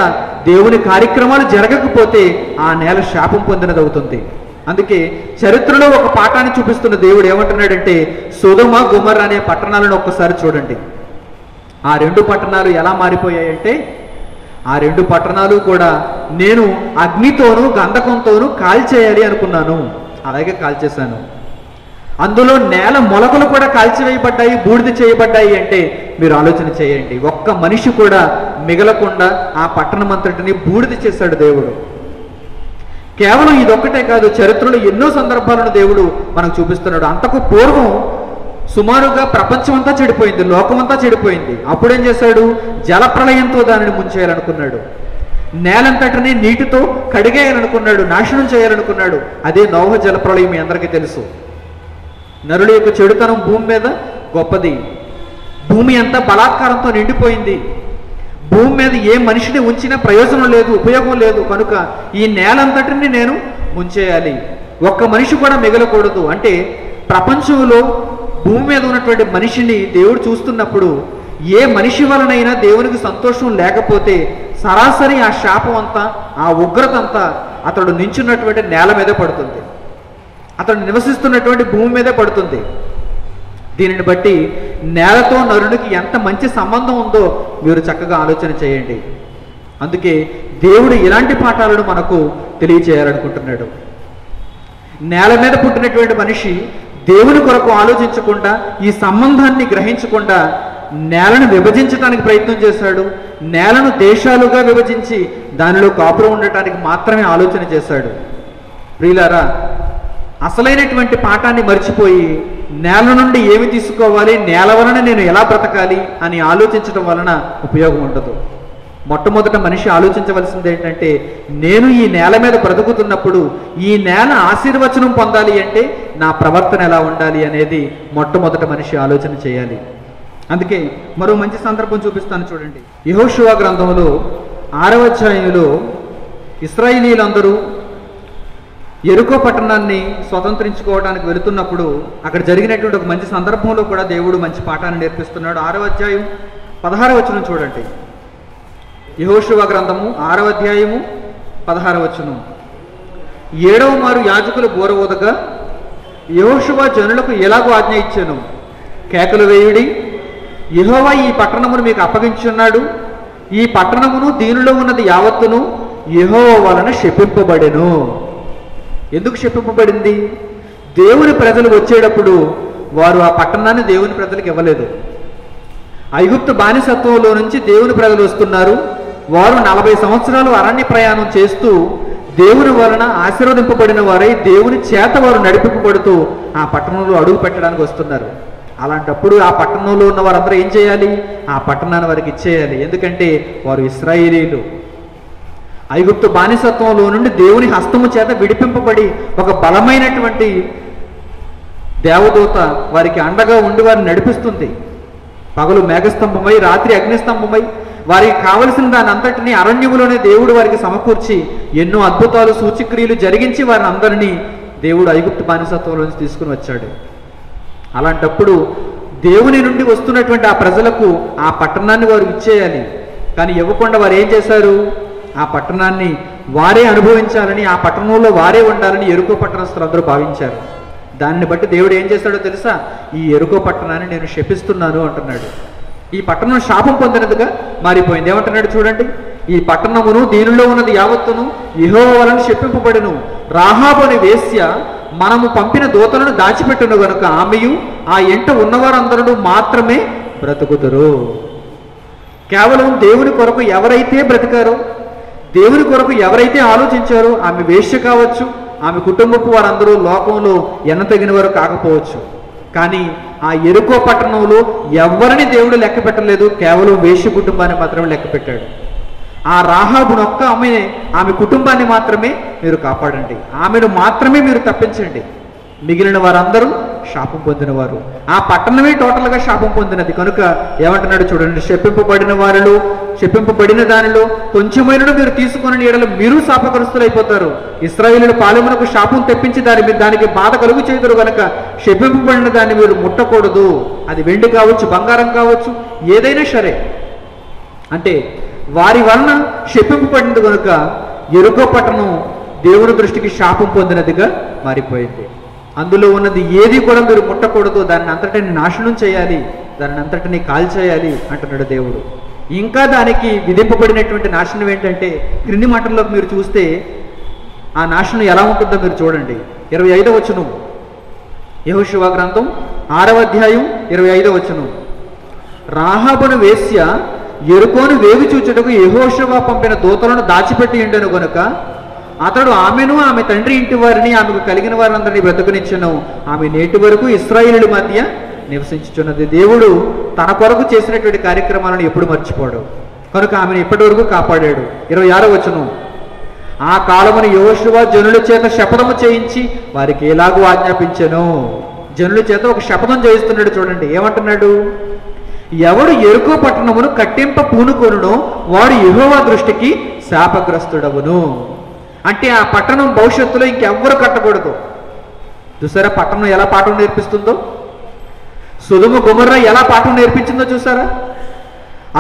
దేవుని కార్యక్రమాలు జరగకపోతే ఆ నేల శాపం పొందినదవుతుంది. అందుకే చరిత్రలో ఒక పాఠాన్ని చూపిస్తున్న దేవుడు ఏమంటున్నాడంటే, సొదొమ గొమొర్రా అనే పట్టణాలను ఒక్కసారి చూడండి. ఆ 2 పట్టణాలు ఎలా మారిపోయాయంటే, ఆ 2 పట్టణాలు కూడా నేను అగ్నితోనూ గంధకంతోనూ కాల్చేయాలి అనుకున్నాను, అలాగే కాల్చేశాను. అందులో నేల మొలకలు కూడా కాల్చివేయబడ్డాయి, బూడిద చేయబడ్డాయి. అంటే మీరు ఆలోచన చేయండి, ఒక్క మనిషి కూడా మిగలకుండా ఆ పట్టణం అంతటిని బూడిద చేశాడు దేవుడు. కేవలం ఇదొక్కటే కాదు, చరిత్రలో ఎన్నో సందర్భాలను దేవుడు మనకు చూపిస్తున్నాడు. అంతకు పూర్వం సుమారుగా ప్రపంచం అంతా చెడిపోయింది, లోకమంతా చెడిపోయింది. అప్పుడేం చేశాడు? జలప్రళయంతో దానిని ముంచేయాలనుకున్నాడు. నేలంతటిని నీటితో కడిగేయాలనుకున్నాడు, నాశనం చేయాలనుకున్నాడు. అదే నోహ జలప్రళయం మీ అందరికీ తెలుసు. నరుల యొక్క చెడుతనం భూమి మీద గొప్పది. భూమి అంతా బలాత్కారంతో నిండిపోయింది. భూమి మీద ఏ మనిషిని ఉంచినా ప్రయోజనం లేదు, ఉపయోగం లేదు. కనుక ఈ నేలంతటిని నేను ముంచేయాలి, ఒక్క మనిషి కూడా మిగలకూడదు. అంటే ప్రపంచంలో భూమి మీద ఉన్నటువంటి మనిషిని దేవుడు చూస్తున్నప్పుడు ఏ మనిషి వలనైనా దేవునికి సంతోషం లేకపోతే సరాసరి ఆ శాపం అంతా, ఆ ఉగ్రత అంతా అతడు నించున్నటువంటి నేల మీదే పడుతుంది, అతడు నివసిస్తున్నటువంటి భూమి మీదే పడుతుంది. దీనిని బట్టి నేలతో నరునికి ఎంత మంచి సంబంధం ఉందో మీరు చక్కగా ఆలోచన చేయండి. అందుకే దేవుడు ఇలాంటి పాఠాలను మనకు తెలియచేయాలనుకుంటున్నాడు. నేల మీద పుట్టినటువంటి మనిషి దేవుని కొరకు ఆలోచించకుండా, ఈ సంబంధాన్ని గ్రహించకుండా నేలను విభజించడానికి ప్రయత్నం చేశాడు. నేలను దేశాలుగా విభజించి దానిలో కాపురం ఉండటానికి మాత్రమే ఆలోచన చేశాడు. ప్రియులారా, అసలైనటువంటి పాఠాన్ని మర్చిపోయి నేల నుండి ఏమి తీసుకోవాలి, నేల వలన నేను ఎలా బ్రతకాలి అని ఆలోచించడం వలన ఉపయోగం ఉండదు. మొట్టమొదట మనిషి ఆలోచించవలసింది ఏంటంటే, నేను ఈ నేల మీద బ్రతుకుతున్నప్పుడు ఈ నేల ఆశీర్వచనం పొందాలి అంటే నా ప్రవర్తన ఎలా ఉండాలి అనేది మొట్టమొదట మనిషి ఆలోచన చేయాలి. అందుకే మరో మంచి సందర్భం చూపిస్తాను చూడండి. యెహోషువ గ్రంథంలో 6వ అధ్యాయంలో ఇశ్రాయేలీయులందరూ యెరికో పట్టణాన్ని స్వతంత్రించుకోవడానికి వెళుతున్నప్పుడు అక్కడ జరిగినటువంటి ఒక మంచి సందర్భంలో కూడా దేవుడు మంచి పాఠాన్ని నేర్పిస్తున్నాడు. 6వ అధ్యాయం 16వ వచనం చూడండి. యెహోషువ గ్రంథము 6వ అధ్యాయము 16వ వచనం. 7వ మారు యాజకులు బూర ఊదగా యెహోషువ జనులకు ఎలాగో ఆజ్ఞ ఇచ్చాను, కేకలు వేయుడి, యెహోవా ఈ పట్టణమును మీకు అప్పగించున్నాడు, ఈ పట్టణమును దీనిలో ఉన్నది యావత్తును యెహోవా వలన శపింపబడెను. ఎందుకు శపింపబడింది? దేవుని ప్రజలు వచ్చేటప్పుడు వారు ఆ పట్టణాన్ని దేవుని ప్రజలకు ఇవ్వలేదు. ఐగుప్తు బానిసత్వంలో నుంచి దేవుని ప్రజలు వస్తున్నారు. వారు 40 సంవత్సరాలు అరణ్య ప్రయాణం చేస్తూ దేవుని వలన ఆశీర్వదింపబడిన వారై దేవుని చేత వారు నడిపింపబడుతూ ఆ పట్టణంలో అడుగు పెట్టడానికి వస్తున్నారు. అలాంటప్పుడు ఆ పట్టణంలో ఉన్న వారందరూ ఏం చేయాలి? ఆ పట్టణాన్ని వారికి ఇచ్చేయాలి. ఎందుకంటే వారు ఇశ్రాయేలీయులు. ఐగుప్తు బానిసత్వంలో నుండి దేవుని హస్తము చేత విడిపింపబడి ఒక బలమైనటువంటి దేవదూత వారికి అండగా ఉండి వారిని నడిపిస్తుంది. పగలు మేఘస్తంభమై, రాత్రి అగ్నిస్తంభమై వారికి కావలసిన దాని అంతటినీ అరణ్యములోనే దేవుడు వారికి సమకూర్చి ఎన్నో అద్భుతాలు, సూచక్రియలు జరిగించి వారిని అందరినీ దేవుడు ఐగుప్తు బానిసత్వంలో నుంచి తీసుకుని వచ్చాడు. అలాంటప్పుడు దేవుని నుండి వస్తున్నటువంటి ఆ ప్రజలకు ఆ పట్టణాన్ని వారు ఇచ్చేయాలి. కానీ ఇవ్వకుండా వారు ఏం చేశారు? ఆ పట్టణాన్ని వారే అనుభవించాలని, ఆ పట్టణంలో వారే ఉండాలని యెరికో పట్టణస్థులందరూ భావించారు. దాన్ని బట్టి దేవుడు ఏం చేశాడో తెలుసా? ఈ యెరికో పట్టణాన్ని నేను శపిస్తున్నాను అంటున్నాడు. ఈ పట్టణం శాపం పొందినదిగా మారిపోయింది. ఏమంటున్నాడు చూడండి, ఈ పట్టణమును దీనిలో ఉన్నది యావత్తును యెహోవా వలన శపింపబడెను. రాహాబు అనే వేశ్య మనము పంపిన దూతలను దాచిపెట్టును గనుక ఆమెయు ఆ ఎంట ఉన్నవారందరూ మాత్రమే బ్రతుకుదురు. కేవలం దేవుని కొరకు ఎవరైతే బ్రతికారో, దేవుని కొరకు ఎవరైతే ఆలోచించారో, ఆమె వేశ్య కావచ్చు, ఆమె కుటుంబపు వారందరూ లోకంలో ఎన్నతగిన వారు కాకపోవచ్చు. కానీ ఆ యెరికో పట్టణంలో ఎవరిని దేవుడు లెక్క పెట్టలేదు, కేవలం వేశ్య కుటుంబాన్ని మాత్రమే లెక్క పెట్టాడు. ఆ రాహాబునొక్క ఆమె కుటుంబాన్ని మాత్రమే మీరు కాపాడండి, ఆమెను మాత్రమే మీరు తప్పించండి. మిగిలిన వారందరూ శాపం పొందినవారు. ఆ పట్టణమే టోటల్గా శాపం పొందినది. కనుక ఏమంటున్నాడు చూడండి, శపింపబడిన దానిలో కొంచెమైనను మీరు తీసుకుని ఎడల మీరు శాపగ్రస్తులైపోతారు. ఇశ్రాయేలు పాలెమునకు శాపం తెప్పించి దానికి బాధ కలుగు చేదురు కనుక శపింపబడిన దాన్ని మీరు ముట్టకూడదు. అది వెండి కావచ్చు, బంగారం కావచ్చు, ఏదైనా సరే. అంటే వారి వలన శపింపబడినది కనుక యెరికో పట్టణం దేవుని దృష్టికి శాపం పొందినదిగా మారిపోయింది. అందులో ఉన్నది ఏది కూడా మీరు ముట్టకూడదు, దాన్ని అంతటిని నాశనం చేయాలి, దాన్ని అంతటిని కాల్చేయాలి అంటున్నాడు దేవుడు. ఇంకా దానికి విధింపబడినటువంటి నాశనం ఏంటంటే, క్రింది మాటల్లోకి మీరు చూస్తే ఆ నాశనం ఎలా ఉంటుందో మీరు చూడండి. 25వ వచనం, యెహోషువ గ్రంథం 6వ అధ్యాయం 25వ వచనం. రాహాబును వేశ్య యెరికోను వేగు చూచుటకు యెహోషువ పంపిన దూతలను దాచిపెట్టి ఉండెను గనుక అతడు ఆమెను ఆమె తండ్రి ఇంటి వారిని ఆమెకు కలిగిన వారందరినీ బ్రతుకునిచ్చెను. ఆమె నేటి వరకు ఇశ్రాయేలు మధ్య నివసించుచున్నది. దేవుడు తన కొరకు చేసినటువంటి కార్యక్రమాలను ఎప్పుడు మర్చిపోడు. కనుక ఆమెను ఇప్పటి వరకు కాపాడాడు. 26వ వచనం, ఆ కాలమున యెహోషువ జనుల చేత శపథము చేయించి వారికి ఎలాగూ ఆజ్ఞాపించెను. జనుల చేత ఒక శపథం చేయిస్తున్నాడు. చూడండి ఏమంటున్నాడు, ఎవడు యెరికో పట్టణమును కట్టింప పూనుకొనునో వాడు యెహోవా దృష్టికి శాపగ్రస్తుడవును. అంటే ఆ పట్టణం భవిష్యత్తులో ఇంకెవ్వరు కట్టకూడదు. చూసారా పట్టణం ఎలా పాఠం నేర్పిస్తుందో, సొదొమ గొమొర్రా ఎలా పాఠం నేర్పించిందో చూసారా.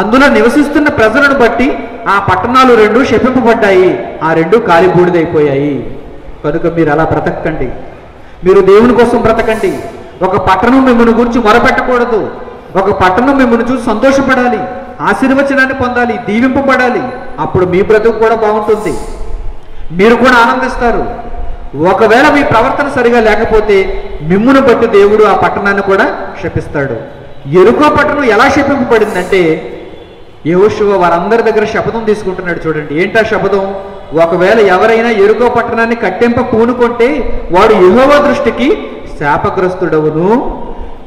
అందులో నివసిస్తున్న ప్రజలను బట్టి ఆ పట్టణాలు 2 శపింపబడ్డాయి, ఆ 2 కాలి బూడిదైపోయాయి. కనుక మీరు అలా బ్రతకండి, మీరు దేవుని కోసం బ్రతకండి. ఒక పట్టణం మిమ్మల్ని గురించి మొరపెట్టకూడదు, ఒక పట్టణం మిమ్మల్ని చూసి సంతోషపడాలి, ఆశీర్వచనాన్ని పొందాలి, దీవింపబడాలి. అప్పుడు మీ బ్రతుకు కూడా బాగుంటుంది, మీరు కూడా ఆనందిస్తారు. ఒకవేళ మీ ప్రవర్తన సరిగా లేకపోతే మిమ్మును బట్టి దేవుడు ఆ పట్టణాన్ని కూడా శపిస్తాడు. యెరికో పట్టణం ఎలా శపింపబడిందంటే యెహోషువ వారందరి దగ్గర శపథం తీసుకుంటున్నాడు. చూడండి ఏంటా శపథం, ఒకవేళ ఎవరైనా యెరికో పట్టణాన్ని కట్టింప పూనుకుంటే వాడు యెహోవా దృష్టికి శాపగ్రస్తుడవును,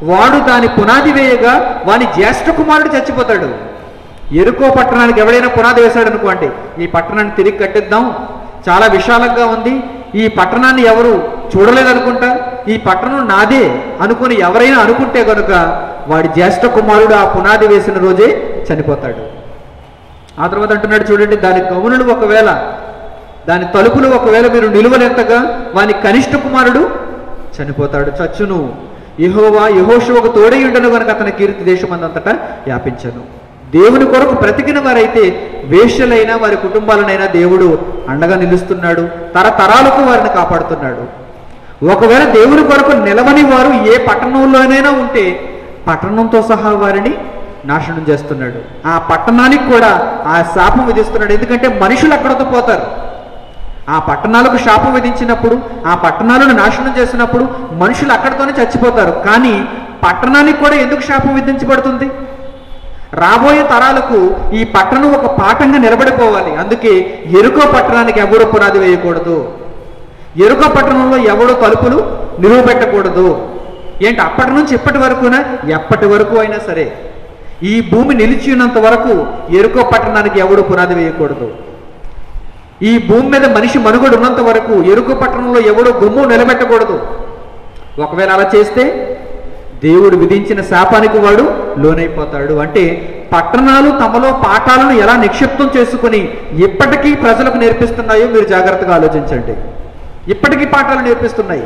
వాడు దాని పునాది వేయగా వాని జ్యేష్ఠ కుమారుడు చచ్చిపోతాడు. యెరికో పట్టణానికి ఎవడైనా పునాది వేశాడు అనుకోండి, ఈ పట్టణాన్ని తిరిగి కట్టిద్దాం, చాలా విశాలంగా ఉంది, ఈ పట్టణాన్ని ఎవరు చూడలేదనుకుంటా, ఈ పట్టణం నాదే అనుకుని ఎవరైనా అనుకుంటే కనుక వాడి జ్యేష్ఠ కుమారుడు ఆ పునాది వేసిన రోజే చనిపోతాడు. ఆ తర్వాత అంటున్నాడు చూడండి, దాని గౌనులు ఒకవేళ, దాని తలుపులు ఒకవేళ మీరు నిలువలెత్తగా వాని కనిష్ఠ కుమారుడు చనిపోతాడు, చచ్చును. యెహోషువకు తోడై ఉండను కనుక అతని కీర్తి దేశమందంతటా వ్యాపించను. దేవుని కొరకు బ్రతికిన వారైతే వేశ్యలైనా వారి కుటుంబాలనైనా దేవుడు అండగా నిలుస్తున్నాడు, తరతరాలకు వారిని కాపాడుతున్నాడు. ఒకవేళ దేవుని కొరకు నిలవని వారు ఏ పట్టణంలోనైనా ఉంటే పట్టణంతో సహా వారిని నాశనం చేస్తున్నాడు. ఆ పట్టణానికి కూడా ఆ శాపం విధిస్తున్నాడు. ఎందుకంటే మనుషులు అక్కడతో పోతారు. ఆ పట్టణాలకు శాపం విధించినప్పుడు, ఆ పట్టణాలను నాశనం చేసినప్పుడు మనుషులు అక్కడితోనే చచ్చిపోతారు. కానీ పట్టణానికి కూడా ఎందుకు శాపం విధించబడుతుంది? రాబోయే తరాలకు ఈ పట్టణం ఒక పాఠంగా నిలబడిపోవాలి. అందుకే యెరికో పట్టణానికి ఎవడో పునాది వేయకూడదు, యెరికో పట్టణంలో ఎవడో తలుపులు నిలువ పెట్టకూడదు. ఏంటి అప్పటి నుంచి ఇప్పటి వరకునా, ఎప్పటి వరకు అయినా సరే ఈ భూమి నిలిచి ఉన్నంత వరకు యెరికో పట్టణానికి ఎవడు పునాది వేయకూడదు. ఈ భూమి మీద మనిషి మనుగడ ఉన్నంత వరకు యెరికో పట్టణంలో ఎవడో గుమ్మం నిలబెట్టకూడదు. ఒకవేళ అలా చేస్తే దేవుడు విధించిన శాపానికి వాడు లోనైపోతాడు. అంటే పట్టణాలు తమలో పాఠాలను ఎలా నిక్షిప్తం చేసుకుని ఇప్పటికీ ప్రజలకు నేర్పిస్తున్నాయో మీరు జాగ్రత్తగా ఆలోచించండి. ఇప్పటికీ పాఠాలు నేర్పిస్తున్నాయి.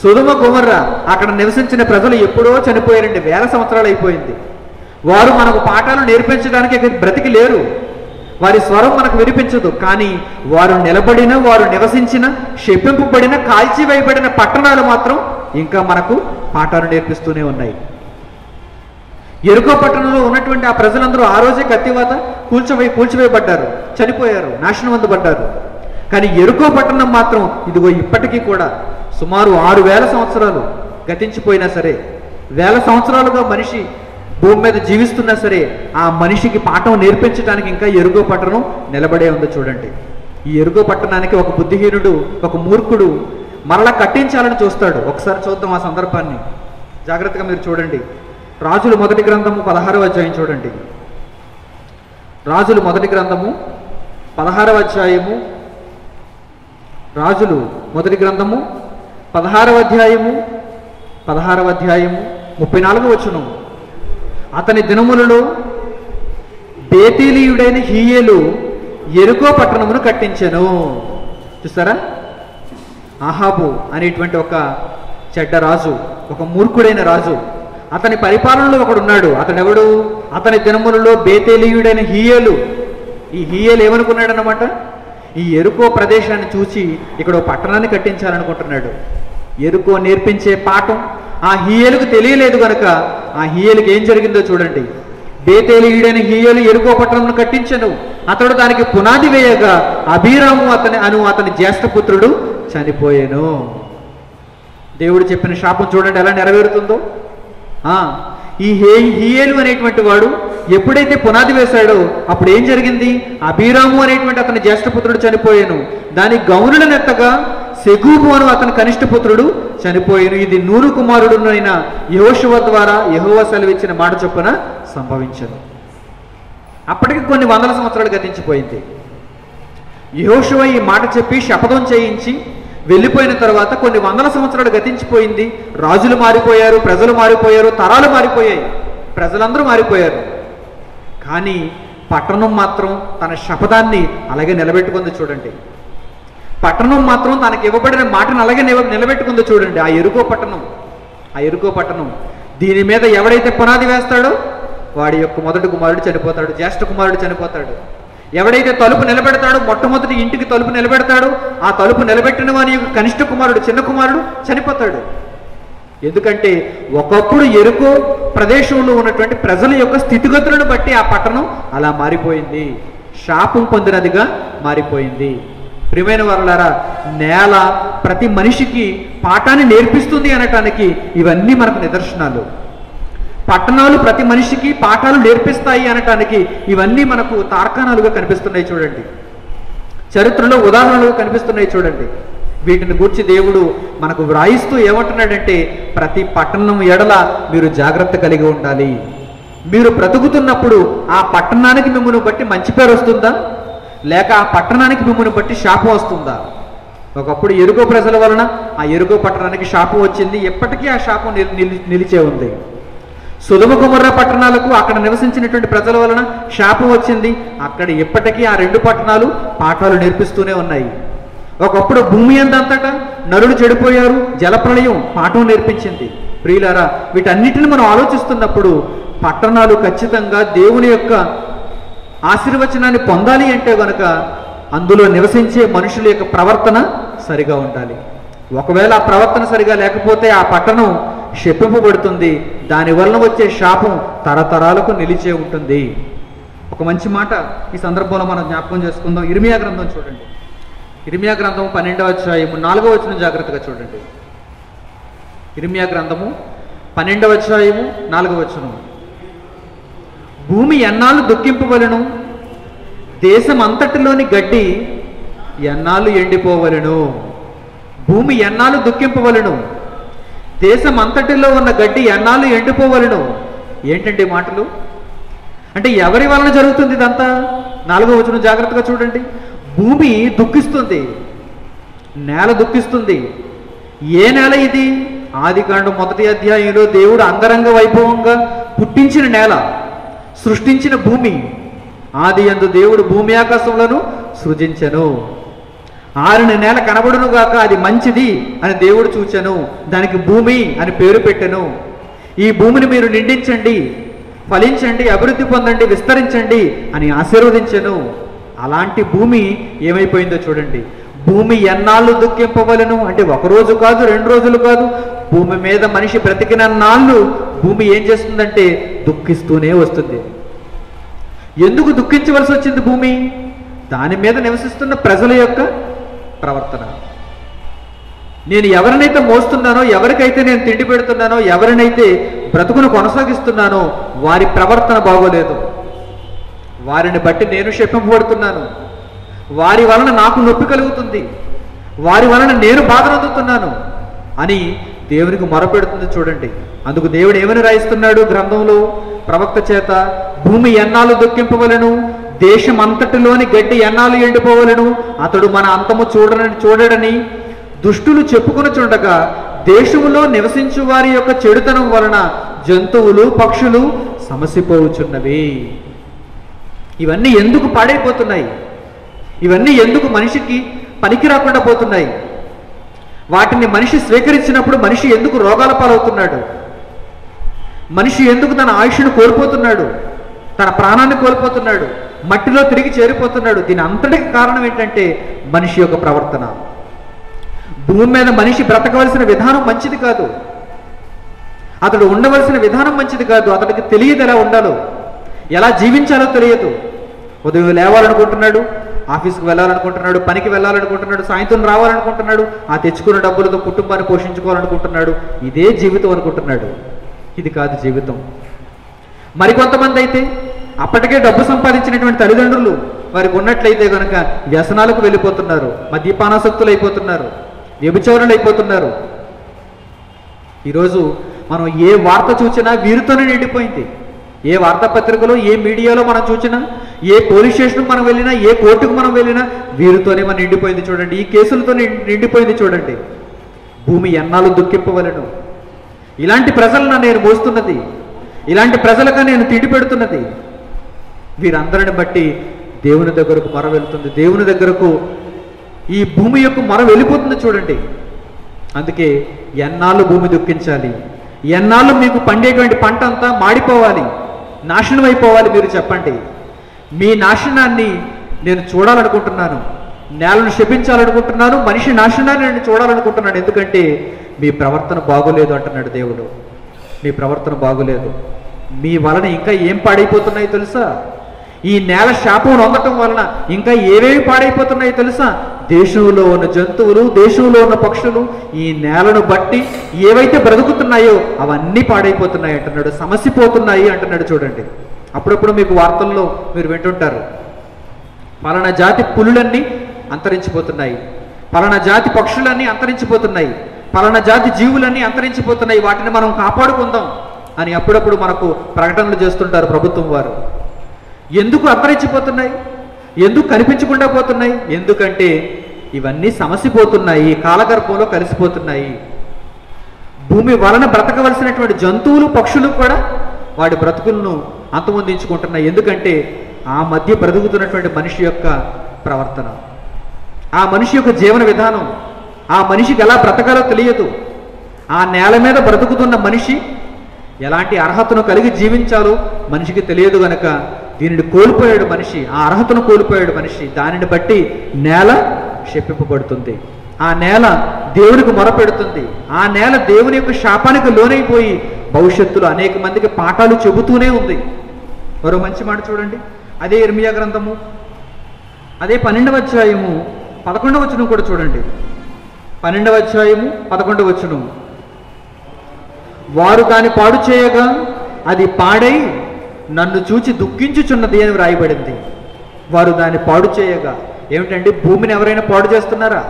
సొదొమ గొమొర్రా అక్కడ నివసించిన ప్రజలు ఎప్పుడో చనిపోయారండి, 1000 సంవత్సరాలు అయిపోయింది. వారు మనకు పాఠాలు నేర్పించడానికి బ్రతికి లేరు, వారి స్వరం మనకు వినిపించదు. కానీ వారు నిలబడిన, వారు నివసించిన, శపింపబడిన, కాల్చివేయబడిన పట్టణాలు మాత్రం ఇంకా మనకు పాఠాలు నేర్పిస్తూనే ఉన్నాయి. యెరికో పట్టణంలో ఉన్నటువంటి ఆ ప్రజలందరూ ఆ రోజే కత్తివాత కూల్చివేయబడ్డారు, చనిపోయారు, నాశనం అందబడ్డారు. కానీ యెరికో పట్టణం మాత్రం ఇదిగో ఇప్పటికీ కూడా సుమారు 6000 సంవత్సరాలు గతించిపోయినా సరే, 1000 సంవత్సరాలుగా మనిషి భూమి మీద జీవిస్తున్నా సరే ఆ మనిషికి పాఠం నేర్పించడానికి ఇంకా యెరికో పట్టణం నిలబడే ఉంది. చూడండి, ఈ యెరికో పట్టణానికి ఒక బుద్ధిహీనుడు, ఒక మూర్ఖుడు మరలా కట్టించాలని చూస్తాడు. ఒకసారి చూద్దాం ఆ సందర్భాన్ని, జాగ్రత్తగా మీరు చూడండి. రాజులు మొదటి గ్రంథము 16వ అధ్యాయం చూడండి. రాజులు మొదటి గ్రంథము 16వ అధ్యాయము, రాజులు మొదటి గ్రంథము 16వ అధ్యాయము 34వ వచనం. అతని దినములలో బేతేలీయుడైన హీయేలు యెరికో పట్టణమును కట్టించెను. చూస్తారా, ఆహాబు అనేటువంటి ఒక చెడ్డ రాజు, ఒక మూర్ఖుడైన రాజు, అతని పరిపాలనలో ఒకడున్నాడు. అతడెవడు? అతని దినములలో బేతేలీయుడైన హీయేలు. ఈ హీయేలు ఏమనుకున్నాడనమాట, ఈ యెరికో ప్రదేశాన్ని చూసి ఇక్కడ ఒక పట్టణాన్ని కట్టించాలనుకుంటున్నాడు. యెరికో నేర్పించే పాఠం ఆ హీయేలుకు తెలియలేదు కనుక ఆ హీయేలుకి ఏం జరిగిందో చూడండి. బేతేలీయుడైన హీయేలు యెరికో పట్టణమును కట్టించెను, అతడు దానికి పునాది వేయగా అబీరాము అతని జ్యేష్ఠపుత్రుడు చనిపోయాను. దేవుడు చెప్పిన శాపం చూడండి ఎలా నెరవేరుతుందో. ఈ హీయేలు అనేటువంటి వాడు ఎప్పుడైతే పునాది వేశాడో అప్పుడు ఏం జరిగింది? అబీరాము అనేటువంటి అతని జ్యేష్ఠపుత్రుడు చనిపోయాను. దాని గౌనులను ఎత్తగా సెగూబు అను అతని కనిష్ట పుత్రుడు చనిపోయాను. ఇది నూను కుమారుడునైన యెహోషువ ద్వారా యెహోవా సెలవిచ్చిన మాట చొప్పున సంభవించను. అప్పటికి కొన్ని వందల సంవత్సరాలు గతించిపోయింది. యెహోషువ ఈ మాట చెప్పి శపథం చేయించి వెళ్ళిపోయిన తర్వాత కొన్ని వందల సంవత్సరాలు గతించిపోయింది. రాజులు మారిపోయారు, ప్రజలు మారిపోయారు, తరాలు మారిపోయాయి, ప్రజలందరూ మారిపోయారు. కానీ పట్టణం మాత్రం తన శపథాన్ని అలాగే నిలబెట్టుకుంది చూడండి. పట్టణం మాత్రం తనకి ఇవ్వబడిన మాటను అలాగే నిలబెట్టుకుందో చూడండి. ఆ ఎరుకో పట్టణం దీని మీద ఎవడైతే పునాది వేస్తాడో వాడి యొక్క మొదటి కుమారుడు చనిపోతాడు, జ్యేష్ఠ కుమారుడు చనిపోతాడు. ఎవడైతే తలుపు నిలబెడతాడో, మొట్టమొదటి ఇంటికి తలుపు నిలబెడతాడో, ఆ తలుపు నిలబెట్టిన వాని యొక్క కనిష్ట కుమారుడు, చిన్న కుమారుడు చనిపోతాడు. ఎందుకంటే ఒకప్పుడు ఎరుకో ప్రదేశంలో ఉన్నటువంటి ప్రజల యొక్క స్థితిగతులను బట్టి ఆ పట్టణం అలా మారిపోయింది, శాపం పొందినదిగా మారిపోయింది. ప్రియమైన వారలారా, నేల ప్రతి మనిషికి పాఠాన్ని నేర్పిస్తుంది అనటానికి ఇవన్నీ మనకు నిదర్శనాలు. పట్టణాలు ప్రతి మనిషికి పాఠాలు నేర్పిస్తాయి అనటానికి ఇవన్నీ మనకు తార్కాణాలుగా కనిపిస్తున్నాయి చూడండి. చరిత్రలో ఉదాహరణలుగా కనిపిస్తున్నాయి చూడండి. వీటిని గూర్చి దేవుడు మనకు వ్రాయిస్తూ ఏమంటున్నాడంటే, ప్రతి పట్టణం ఎడల మీరు జాగ్రత్త కలిగి ఉండాలి. మీరు బ్రతుకుతున్నప్పుడు ఆ పట్టణానికి మిమ్మల్ని బట్టి మంచి పేరు వస్తుందా, లేక ఆ పట్టణానికి మిమ్మల్ని బట్టి శాపం వస్తుందా? ఒకప్పుడు ఎరుకో ప్రజల వలన ఆ ఎరుకో పట్టణానికి శాపం వచ్చింది, ఎప్పటికీ ఆ శాపం నిలిచే ఉంది. సొదొమ గొమొర్రా పట్టణాలకు అక్కడ నివసించినటువంటి ప్రజల వలన శాపం వచ్చింది, అక్కడ ఎప్పటికీ ఆ రెండు పట్టణాలు పాఠాలు నేర్పిస్తూనే ఉన్నాయి. ఒకప్పుడు భూమి అంతటా నరులు చెడిపోయారు, జలప్రళయం పాఠం నేర్పించింది. ప్రియులారా, వీటన్నిటిని మనం ఆలోచిస్తున్నప్పుడు పట్టణాలు ఖచ్చితంగా దేవుని యొక్క ఆశీర్వచనాన్ని పొందాలి అంటే గనుక అందులో నివసించే మనుషుల యొక్క ప్రవర్తన సరిగా ఉండాలి. ఒకవేళ ఆ ప్రవర్తన సరిగా లేకపోతే ఆ పట్టణం శపింపబడుతుంది, దానివల్ల వచ్చే శాపం తరతరాలకు నిలిచే ఉంటుంది. ఒక మంచి మాట ఈ సందర్భంలో మనం జ్ఞాపకం చేసుకుందాం. ఇర్మియా గ్రంథం చూడండి. ఇర్మియా గ్రంథము 12వ అధ్యాయము 4వ వచనం జాగ్రత్తగా చూడండి. ఇర్మియా గ్రంథము 12వ అధ్యాయము 4వ వచనం. భూమి ఎన్నాళ్ళు దుఃఖింపవలెను, దేశం అంతటిలోని గడ్డి ఎన్నాళ్ళు ఎండిపోవలెను. భూమి ఎన్నాళ్ళు దుఃఖింపవలెను, దేశం అంతటిలో ఉన్న గడ్డి ఎన్నాళ్ళు ఎండిపోవలెను. ఏంటండి మాటలు? అంటే ఎవరి వలన జరుగుతుంది ఇదంతా? 4వ వచనం జాగ్రత్తగా చూడండి. భూమి దుఃఖిస్తుంది, నేల దుఃఖిస్తుంది. ఏ నేల ఇది? ఆదికాండం 1వ అధ్యాయంలో దేవుడు అంగరంగ వైభవంగా పుట్టించిన నేల, సృష్టించిన భూమి. ఆది యందు దేవుడు భూమి ఆకాశములను సృజించెను. ఆరిన నేల కనబడును గాక అది మంచిది అని దేవుడు చూచెను, దానికి భూమి అని పేరు పెట్టెను. ఈ భూమిని మీరు నిండించండి, ఫలించండి, అభివృద్ధి పొందండి, విస్తరించండి అని ఆశీర్వదించెను. అలాంటి భూమి ఏమైపోయిందో చూడండి. భూమి ఎన్నాళ్ళు దుఃఖింపవలెను అంటే ఒకరోజు కాదు, 2 రోజులు కాదు. భూమి మీద మనిషి బ్రతికిన నాళ్ళు భూమి ఏం చేస్తుందంటే దుఃఖిస్తూనే వస్తుంది. ఎందుకు దుఃఖించవలసి వచ్చింది భూమి? దాని మీద నివసిస్తున్న ప్రజల యొక్క ప్రవర్తన. నేను ఎవరినైతే మోస్తున్నానో, ఎవరికైతే నేను తిండి పెడుతున్నానో, ఎవరినైతే బ్రతుకును కొనసాగిస్తున్నానో వారి ప్రవర్తన బాగోలేదు. వారిని బట్టి నేను శపింపబడుతున్నాను, వారి వలన నాకు నొప్పి కలుగుతుంది, వారి వలన నేను బాధనందుతున్నాను అని దేవునికి మొరపెడుతుంది చూడండి. అందుకు దేవుడు ఏమని రాయిస్తున్నాడు గ్రంథంలో ప్రవక్త చేత? భూమి ఎన్నాళ్ళు దుఃఖింపవలెను, దేశం అంతటిలోని గడ్డి ఎన్నాళ్ళు ఎండిపోవలెను, అతడు మన అంతము చూడడని దుష్టులు చెప్పుకొనుచుండగా దేశములో నివసించు వారి యొక్క చెడుతనం వలన జంతువులు పక్షులు సమసిపోవుచున్నవి. ఇవన్నీ ఎందుకు పాడైపోతున్నాయి? ఇవన్నీ ఎందుకు మనిషికి పనికి రాకుండా పోతున్నాయి? వాటిని మనిషి స్వీకరించినప్పుడు మనిషి ఎందుకు రోగాల పాలవుతున్నాడు? మనిషి ఎందుకు తన ఆయుష్ను కోల్పోతున్నాడు, తన ప్రాణాన్ని కోల్పోతున్నాడు, మట్టిలో తిరిగి చేరిపోతున్నాడు? దీని అంతటికి కారణం ఏంటంటే మనిషి యొక్క ప్రవర్తన. భూమి మీద మనిషి బ్రతకవలసిన విధానం మంచిది కాదు, అతడు ఉండవలసిన విధానం మంచిది కాదు. అతడికి తెలియదు ఎలా ఉండాలో, ఎలా జీవించాలో తెలియదు. ఉదయం లేవాలనుకుంటున్నాడు, ఆఫీస్కి వెళ్ళాలనుకుంటున్నాడు, పనికి వెళ్ళాలనుకుంటున్నాడు, సాయంత్రం రావాలనుకుంటున్నాడు, ఆ తెచ్చుకున్న డబ్బులతో కుటుంబాన్ని పోషించుకోవాలనుకుంటున్నాడు. ఇదే జీవితం అనుకుంటున్నాడు. ఇది కాదు జీవితం. మరికొంతమంది అయితే అప్పటికే డబ్బు సంపాదించినటువంటి తల్లిదండ్రులు వారికి ఉన్నట్లయితే కనుక వ్యసనాలకు వెళ్ళిపోతున్నారు, మద్యపానాసక్తులు అయిపోతున్నారు, వ్యభిచారులు అయిపోతున్నారు. ఈరోజు మనం ఏ వార్త చూసినా వీరితోనే నిండిపోయింది. ఏ వార్తాపత్రికలో, ఏ మీడియాలో మనం చూసినా, ఏ పోలీస్ స్టేషన్కి మనం వెళ్ళినా, ఏ కోర్టుకు మనం వెళ్ళినా వీరితోనే మనం నిండిపోయింది చూడండి. ఈ కేసులతో నిండిపోయింది చూడండి. భూమి ఎన్నాళ్ళు దుఃఖింపవలను. ఇలాంటి ప్రజలను నేను మోస్తున్నది, ఇలాంటి ప్రజలుగా నేను తిండి పెడుతున్నది. వీరందరిని బట్టి దేవుని దగ్గరకు మొర వెళ్తుంది. దేవుని దగ్గరకు ఈ భూమి యొక్క మొర వెళ్ళిపోతుంది చూడండి. అందుకే ఎన్నాళ్ళు భూమి దుఃఖించాలి, ఎన్నాళ్ళు మీకు పండేటువంటి పంట అంతా మాడిపోవాలి, నాశనం అయిపోవాలి. మీరు చెప్పండి. మీ నాశనాన్ని నేను చూడాలనుకుంటున్నాను, నేలను శపించాలనుకుంటున్నాను, మనిషి నాశనాన్ని నేను చూడాలనుకుంటున్నాను. ఎందుకంటే మీ ప్రవర్తన బాగోలేదు అంటున్నాడు దేవుడు. మీ ప్రవర్తన బాగోలేదు. మీ వలన ఇంకా ఏం పాడైపోతున్నాయో తెలుసా? ఈ నేల శాపం నొందటం వలన ఇంకా ఏవేవి పాడైపోతున్నాయో తెలుసా? దేశంలో ఉన్న జంతువులు, దేశంలో ఉన్న పక్షులు ఈ నేలను బట్టి ఏవైతే బ్రతుకుతున్నాయో అవన్నీ పాడైపోతున్నాయి అంటున్నాడు, సమసిపోతున్నాయి అంటున్నాడు. చూడండి, అప్పుడప్పుడు మీకు వార్తల్లో మీరు వింటుంటారు, పలానా జాతి పులులన్నీ అంతరించిపోతున్నాయి, పలానా జాతి పక్షులన్నీ అంతరించిపోతున్నాయి, పలానా జాతి జీవులన్నీ అంతరించిపోతున్నాయి, వాటిని మనం కాపాడుకుందాం అని అప్పుడప్పుడు మనకు ప్రకటనలు చేస్తుంటారు ప్రభుత్వం వారు. ఎందుకు అంతరించిపోతున్నాయి? ఎందుకు కనిపించకుండా పోతున్నాయి? ఎందుకంటే ఇవన్నీ సమసిపోతున్నాయి, కాలగర్భంలో కలిసిపోతున్నాయి. భూమి వలన బ్రతకవలసినటువంటి జంతువులు, పక్షులు కూడా వాడి బ్రతుకులను అంతమొందించుకుంటున్నాయి. ఎందుకంటే ఆ మధ్య బ్రతుకుతున్నటువంటి మనిషి యొక్క ప్రవర్తన, ఆ మనిషి యొక్క జీవన విధానం, ఆ మనిషికి ఎలా బ్రతకాలో తెలియదు. ఆ నేల మీద బ్రతుకుతున్న మనిషి ఎలాంటి అర్హతను కలిగి జీవించాలో మనిషికి తెలియదు గనక దీనిని కోల్పోయాడు మనిషి, ఆ అర్హతను కోల్పోయాడు మనిషి. దానిని బట్టి నేల శపింపబడుతుంది, ఆ నేల దేవునికి మొరపెడుతుంది, ఆ నేల దేవుని యొక్క శాపానికి లోనైపోయి భవిష్యత్తులో అనేక మందికి పాఠాలు చెబుతూనే ఉంది. మరో మంచి మాట చూడండి, అదే ఇర్మియా గ్రంథము, అదే 12వ అధ్యాయము 11వ వచనం కూడా చూడండి. 12వ అధ్యాయము 11వ వచనం, వారు దాన్ని పాడు చేయగా అది పాడై నన్ను చూచి దుఃఖించుచున్నది అని వ్రాయబడింది. వారు దాన్ని పాడు చేయగా ఏమిటండి? భూమిని ఎవరైనా పాడు చేస్తున్నారా?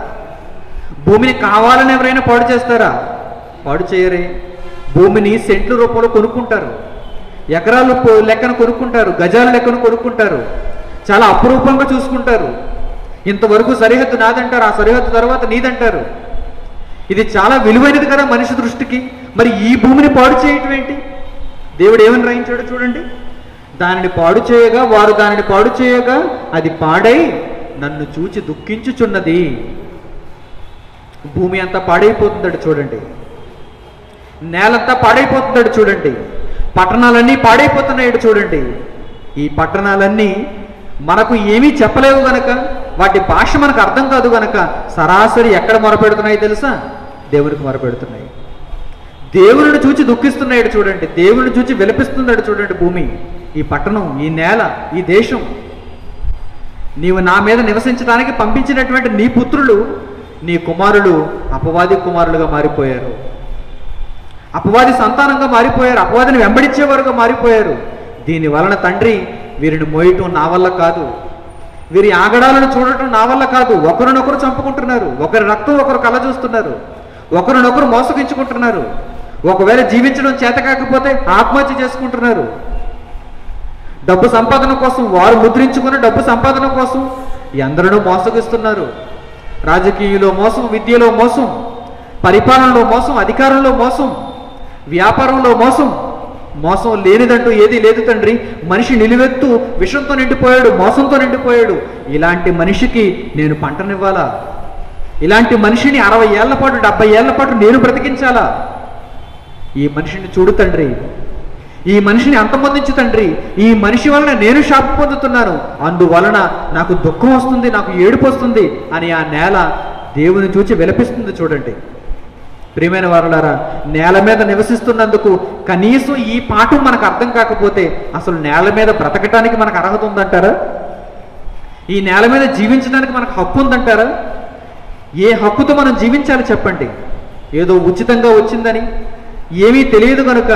భూమిని కావాలని ఎవరైనా పాడు చేస్తారా? పాడు చేయరే. భూమిని సెంట్ల రూపంలో కొనుక్కుంటారు, ఎకరాలు లెక్కన కొనుక్కుంటారు, గజాల లెక్కన కొనుక్కుంటారు, చాలా అపురూపంగా చూసుకుంటారు. ఇంతవరకు సరిహద్దు నాదంటారు, ఆ సరిహద్దు తర్వాత నీదంటారు. ఇది చాలా విలువైనది కదా మనిషి దృష్టికి. మరి ఈ భూమిని పాడు చేయటం ఏంటి? దేవుడు ఏమని రాయించాడో చూడండి, దానిని పాడు చేయగా, వారు దానిని పాడు చేయగా అది పాడై నన్ను చూచి దుఃఖించుచున్నది. భూమి అంతా పాడైపోతుందట చూడండి, నేలంతా పాడైపోతుందట చూడండి, పట్టణాలన్నీ పాడైపోతున్నాయట చూడండి. ఈ పట్టణాలన్నీ మనకు ఏమీ చెప్పలేవు గనక, వాటి భాష మనకు అర్థం కాదు గనక సరాసరి ఎక్కడ మొరపెడుతున్నాయి తెలుసా? దేవునికి మొరపెడుతున్నాయి. దేవుని చూచి దుఃఖిస్తున్నాడు చూడండి, దేవుని చూచి విలపిస్తున్నాడు చూడండి. భూమి, ఈ పట్టణం, ఈ నేల, ఈ దేశం, నీవు నా మీద నివసించడానికి పంపించినటువంటి నీ పుత్రులు, నీ కుమారులు అపవాది కుమారులుగా మారిపోయారు, అపవాది సంతానంగా మారిపోయారు, అపవాదిని వెంబడించేవారుగా మారిపోయారు. దీని వలన తండ్రి వీరిని మోయటం నా వల్ల కాదు, వీరి ఆగడాలను చూడటం నా వల్ల కాదు. ఒకరినొకరు చంపుకుంటున్నారు, ఒకరి రక్తం ఒకరు కళ్ళ చూస్తున్నారు, ఒకరినొకరు మోసగించుకుంటున్నారు. ఒకవేళ జీవించడం చేత కాకపోతే ఆత్మహత్య చేసుకుంటున్నారు. డబ్బు సంపాదన కోసం, వారు ముద్రించుకున్న డబ్బు సంపాదన కోసం ఎందరినో మోసగిస్తున్నారు. రాజకీయంలో మోసం, విద్యలో మోసం, పరిపాలనలో మోసం, అధికారంలో మోసం, వ్యాపారంలో మోసం. మోసం లేనిదంటూ ఏదీ లేదు తండ్రి. మనిషి నిలువెత్తు విషంతో నిండిపోయాడు, మోసంతో నిండిపోయాడు. ఇలాంటి మనిషికి నేను పంటనివ్వాలా? ఇలాంటి మనిషిని 60 ఏళ్ల పాటు 70 ఏళ్ల పాటు నేను బ్రతికించాలా? ఈ మనిషిని చూడు తండ్రి, ఈ మనిషిని అంతమొందించు తండ్రి. ఈ మనిషి వలన నేను శాపం పొందుతున్నాను, అందువలన నాకు దుఃఖం వస్తుంది, నాకు ఏడుపు వస్తుంది అని ఆ నేల దేవుని చూచి విలపిస్తుంది చూడండి. ప్రియమైన వారలారా, నేల మీద నివసిస్తున్నందుకు కనీసం ఈ పాఠం మనకు అర్థం కాకపోతే అసలు నేల మీద బ్రతకటానికి మనకు అర్హత ఉందంటారా? ఈ నేల మీద జీవించడానికి మనకు హక్కు ఉందంటారా? ఏ హక్కుతో మనం జీవించాలి చెప్పండి? ఏదో ఉచితంగా వచ్చిందని, ఏమీ తెలియదు కనుక,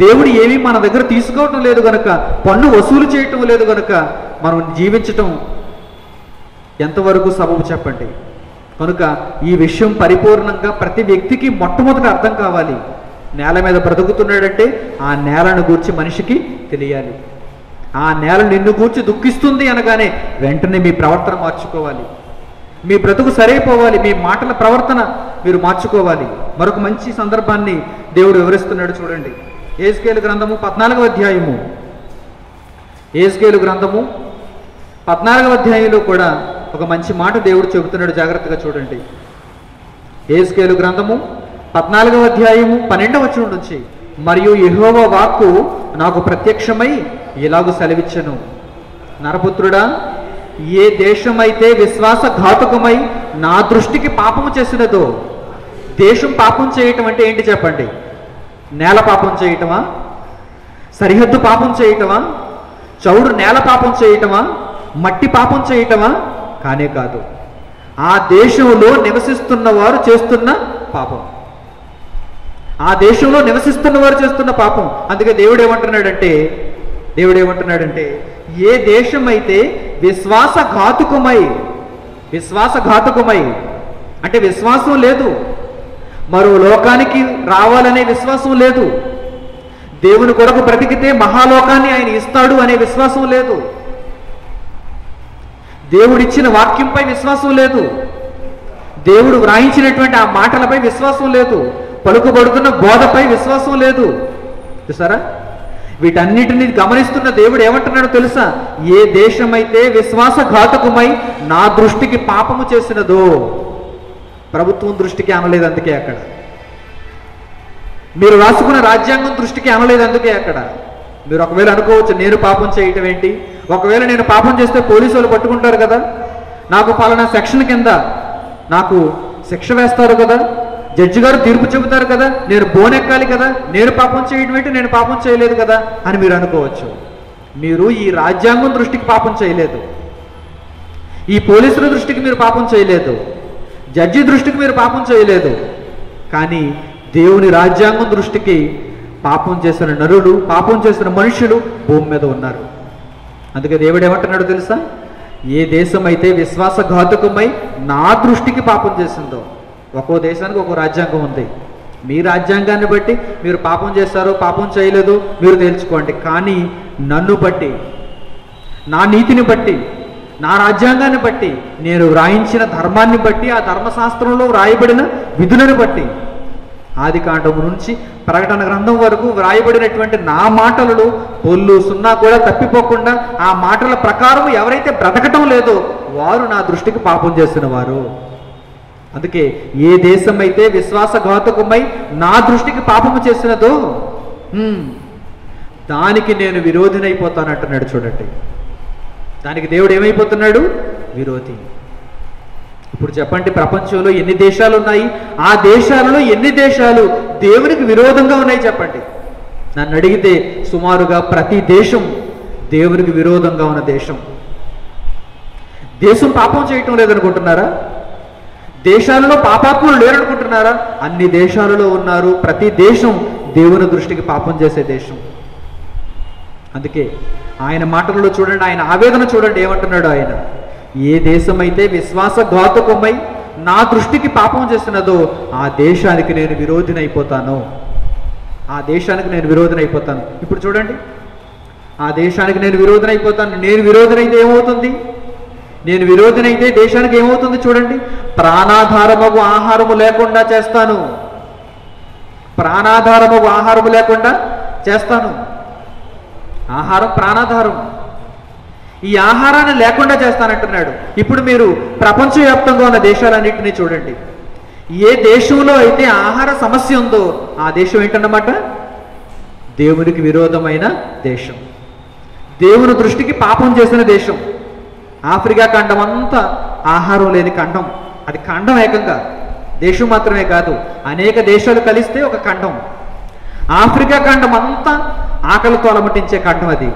దేవుడు ఏమీ మన దగ్గర తీసుకోవటం లేదు కనుక, పన్ను వసూలు చేయటం లేదు కనుక మనం జీవించటం ఎంతవరకు సబబు చెప్పండి? కనుక ఈ విషయం పరిపూర్ణంగా ప్రతి వ్యక్తికి మొట్టమొదట అర్థం కావాలి. నేల మీద బ్రతుకుతున్నాడంటే ఆ నేలను గూర్చి మనిషికి తెలియాలి. ఆ నేల నిన్ను గూర్చి దుఃఖిస్తుంది అనగానే వెంటనే మీ ప్రవర్తన మార్చుకోవాలి. మీ బ్రతుకు సరైపోవాలి. మీ మాటల ప్రవర్తన మీరు మార్చుకోవాలి. మరొక మంచి సందర్భాన్ని దేవుడు వివరిస్తున్నాడు చూడండి. యెహెజ్కేలు గ్రంథము 14వ అధ్యాయము. యెహెజ్కేలు గ్రంథము 14వ అధ్యాయంలో కూడా ఒక మంచి మాట దేవుడు చెబుతున్నాడు. జాగ్రత్తగా చూడండి. యెహెజ్కేలు గ్రంథము 14వ అధ్యాయము 12వ వచనం నుంచి, మరియు యెహోవా వాక్కు నాకు ప్రత్యక్షమై ఇలాగు సెలవిచ్చెను, నరపుత్రుడా, ఏ దేశమైతే విశ్వాసఘాతుకమై నా దృష్టికి పాపము చేసినదో. దేశం పాపం చేయటం అంటే ఏంటి చెప్పండి? నేల పాపం చేయటమా? సరిహద్దు పాపం చేయటమా? చౌడు నేల పాపం చేయటమా? మట్టి పాపం చేయటమా? కానే కాదు. ఆ దేశంలో నివసిస్తున్న వారు చేస్తున్న పాపం. ఆ దేశంలో నివసిస్తున్న వారు చేస్తున్న పాపం. అందుకే దేవుడు ఏమంటున్నాడంటే ఏ దేశం అయితే విశ్వాసఘాతుకమై అంటే విశ్వాసం లేదు, మరో లోకానికి రావాలనే విశ్వాసం లేదు, దేవుని కొరకు బ్రతికితే మహాలోకాన్ని ఆయన ఇస్తాడు అనే విశ్వాసం లేదు, దేవుడిచ్చిన వాక్యంపై విశ్వాసం లేదు, దేవుడు వ్రాయించినటువంటి ఆ మాటలపై విశ్వాసం లేదు, పలుకుబడుతున్న బోధపై విశ్వాసం లేదు. చూసారా? వీటన్నిటిని గమనిస్తున్న దేవుడు ఏమంటున్నాడో తెలుసా? ఏ దేశమైతే విశ్వాసఘాతకమై నా దృష్టికి పాపము చేసినదో. ప్రభుత్వం దృష్టికి అనలేదు, అందుకే అక్కడ. మీరు రాసుకున్న రాజ్యాంగం దృష్టికి అనలేదు, అందుకే అక్కడ. మీరు ఒకవేళ అనుకోవచ్చు, నేను పాపం చేయటం ఏంటి? ఒకవేళ నేను పాపం చేస్తే పోలీసు వాళ్ళు పట్టుకుంటారు కదా, నాకు పలానా సెక్షన్ కింద నాకు శిక్ష వేస్తారు కదా, జడ్జి గారు తీర్పు చెబుతారు కదా, నేను బోనెక్కాలి కదా, నేను పాపం చేయడం ఏంటి? నేను పాపం చేయలేదు కదా అని మీరు అనుకోవచ్చు. మీరు ఈ రాజ్యాంగం దృష్టికి పాపం చేయలేదు, ఈ పోలీసుల దృష్టికి మీరు పాపం చేయలేదు, జడ్జి దృష్టికి మీరు పాపం చేయలేదు, కానీ దేవుని రాజ్యాంగం దృష్టికి పాపం చేసిన నరులు, పాపం చేసిన మనుషులు భూమి మీద ఉన్నారు. అందుకే దేవుడు ఏమంటున్నాడో తెలుసా? ఏ దేశం అయితే విశ్వాసఘాతుకమై నా దృష్టికి పాపం చేసిందో. ఒక్కో దేశానికి ఒక్కో రాజ్యాంగం ఉంది. మీ రాజ్యాంగాన్ని బట్టి మీరు పాపం చేస్తారో పాపం చేయలేదో మీరు తేల్చుకోండి. కానీ నన్ను బట్టి, నా నీతిని బట్టి, నా రాజ్యాంగాన్ని బట్టి, నేను వ్రాయించిన ధర్మాన్ని బట్టి, ఆ ధర్మశాస్త్రంలో వ్రాయబడిన విధులను బట్టి, ఆదికాండం నుంచి ప్రకటన గ్రంథం వరకు వ్రాయబడినటువంటి నా మాటలలో పొల్లు సున్నా కూడా తప్పిపోకుండా ఆ మాటల ప్రకారం ఎవరైతే బ్రతకటం లేదో వారు నా దృష్టికి పాపం చేసిన వారు. అందుకే ఏ దేశం అయితే విశ్వాసఘాతుకమై నా దృష్టికి పాపము చేసినదో దానికి నేను విరోధినైపోతానంటున్నాడు. చూడండి, దానికి దేవుడు ఏమైపోతున్నాడు? విరోధి. ఇప్పుడు చెప్పండి, ప్రపంచంలో ఎన్ని దేశాలు ఉన్నాయి? ఆ దేశాలలో ఎన్ని దేశాలు దేవునికి విరోధంగా ఉన్నాయి చెప్పండి. నన్ను అడిగితే సుమారుగా ప్రతి దేశం దేవునికి విరోధంగా ఉన్న దేశం. దేశం పాపం చేయటం లేదనుకుంటున్నారా? దేశాలలో పాపాత్ములు లేరనుకుంటున్నారా? అన్ని దేశాలలో ఉన్నారు. ప్రతి దేశం దేవుని దృష్టికి పాపం చేసే దేశం. అందుకే ఆయన మాటలలో చూడండి, ఆయన ఆవేదన చూడండి, ఏమంటున్నాడు ఆయన? ఏ దేశమైతే విశ్వాసఘాతుకమై నా దృష్టికి పాపం చేసినదో ఆ దేశానికి నేను విరోధినైపోతాను. ఆ దేశానికి నేను విరోధినైపోతాను. ఇప్పుడు చూడండి, ఆ దేశానికి నేను విరోధినైపోతాను. నేను విరోధినైతే ఏమవుతుంది? నేను విరోధినైతే దేశానికి ఏమవుతుంది? చూడండి, ప్రాణాధారమగు ఆహారము లేకుండా చేస్తాను. ప్రాణాధారమగు ఆహారము లేకుండా చేస్తాను. ఆహారం ప్రాణాధారం. ఈ ఆహారాన్ని లేకుండా చేస్తానంటున్నాడు. ఇప్పుడు మీరు ప్రపంచవ్యాప్తంగా ఉన్న దేశాలన్నింటినీ చూడండి. ఏ దేశంలో అయితే ఆహార సమస్య ఉందో ఆ దేశం ఏంటన్నమాట? దేవునికి విరోధమైన దేశం, దేవుని దృష్టికి పాపం చేసిన దేశం. ఆఫ్రికా ఖండం అంతా ఆహారం లేని ఖండం. అది ఖండం ఏకంగా, దేశం మాత్రమే కాదు, అనేక దేశాలు కలిస్తే ఒక ఖండం. ఆఫ్రికా ఖండం అంతా ఆకలితో అలమటించే ఖండం. అది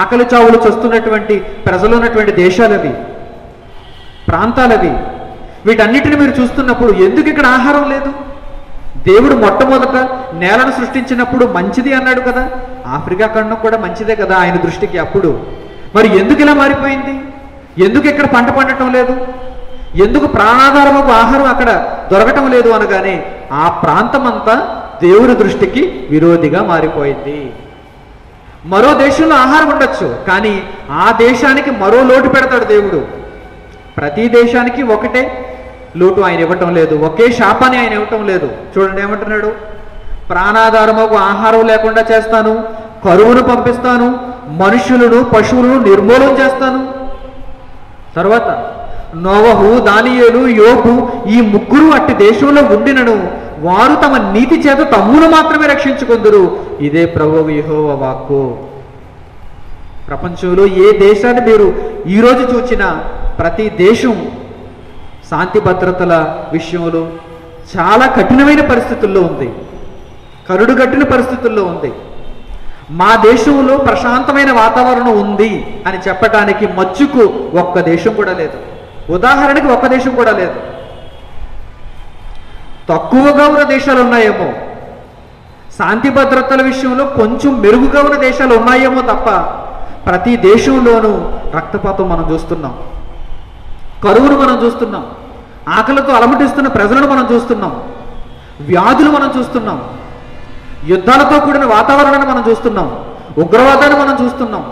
ఆకలి చావులు చస్తున్నటువంటి ప్రజలు ఉన్నటువంటి దేశాలవి, ప్రాంతాలవి. వీటన్నిటిని మీరు చూస్తున్నప్పుడు ఎందుకు ఇక్కడ ఆహారం లేదు? దేవుడు మొట్టమొదట నేలను సృష్టించినప్పుడు మంచిది అన్నాడు కదా. ఆఫ్రికా ఖండం కూడా మంచిదే కదా ఆయన దృష్టికి. అప్పుడు మరి ఎందుకు ఇలా మారిపోయింది? ఎందుకు ఇక్కడ పంట పండటం లేదు? ఎందుకు ప్రాణాధారము ఆహారం అక్కడ దొరకటం లేదు అనగానే ఆ ప్రాంతమంతా దేవుని దృష్టికి విరోధిగా మారిపోయింది. మరో దేశంలో ఆహారం ఉండొచ్చు, కానీ ఆ దేశానికి మరో లోటు పెడతాడు దేవుడు. ప్రతి దేశానికి ఒకటే లోటు ఆయన ఇవ్వటం లేదు, ఒకే శాపాన్ని ఆయన ఇవ్వటం లేదు. చూడండి ఏమంటున్నాడు, ప్రాణాధారముకు ఆహారం లేకుండా చేస్తాను, కరువును పంపిస్తాను, మనుషులను పశువులను నిర్మూలన చేస్తాను. తర్వాత నోవహు, దానియేలు, యోబు ఈ ముగ్గురు అట్టి దేశంలో ఉండినను వారు తమ నీతి చేత తమ్మును మాత్రమే రక్షించుకొందురు. ఇదే ప్రభువు యెహోవా వాక్కు. ప్రపంచంలో ఏ దేశాన్ని మీరు ఈరోజు చూసినా ప్రతి దేశం శాంతి భద్రతల విషయంలో చాలా కఠినమైన పరిస్థితుల్లో ఉంది, కరుడుగట్టిన పరిస్థితుల్లో ఉంది. మా దేశంలో ప్రశాంతమైన వాతావరణం ఉంది అని చెప్పటానికి మచ్చుకు ఒక్క దేశం కూడా లేదు. ఉదాహరణకి ఒక్క దేశం కూడా లేదు. తక్కువగా ఉన్న దేశాలు ఉన్నాయేమో, శాంతి భద్రతల విషయంలో కొంచెం మెరుగుగా ఉన్న దేశాలు ఉన్నాయేమో తప్ప ప్రతి దేశంలోనూ రక్తపాతం మనం చూస్తున్నాం, కరువును మనం చూస్తున్నాం, ఆకలితో అలమటిస్తున్న ప్రజలను మనం చూస్తున్నాం, వ్యాధులు మనం చూస్తున్నాం, యుద్ధాలతో కూడిన వాతావరణాన్ని మనం చూస్తున్నాం, ఉగ్రవాదాన్ని మనం చూస్తున్నాం,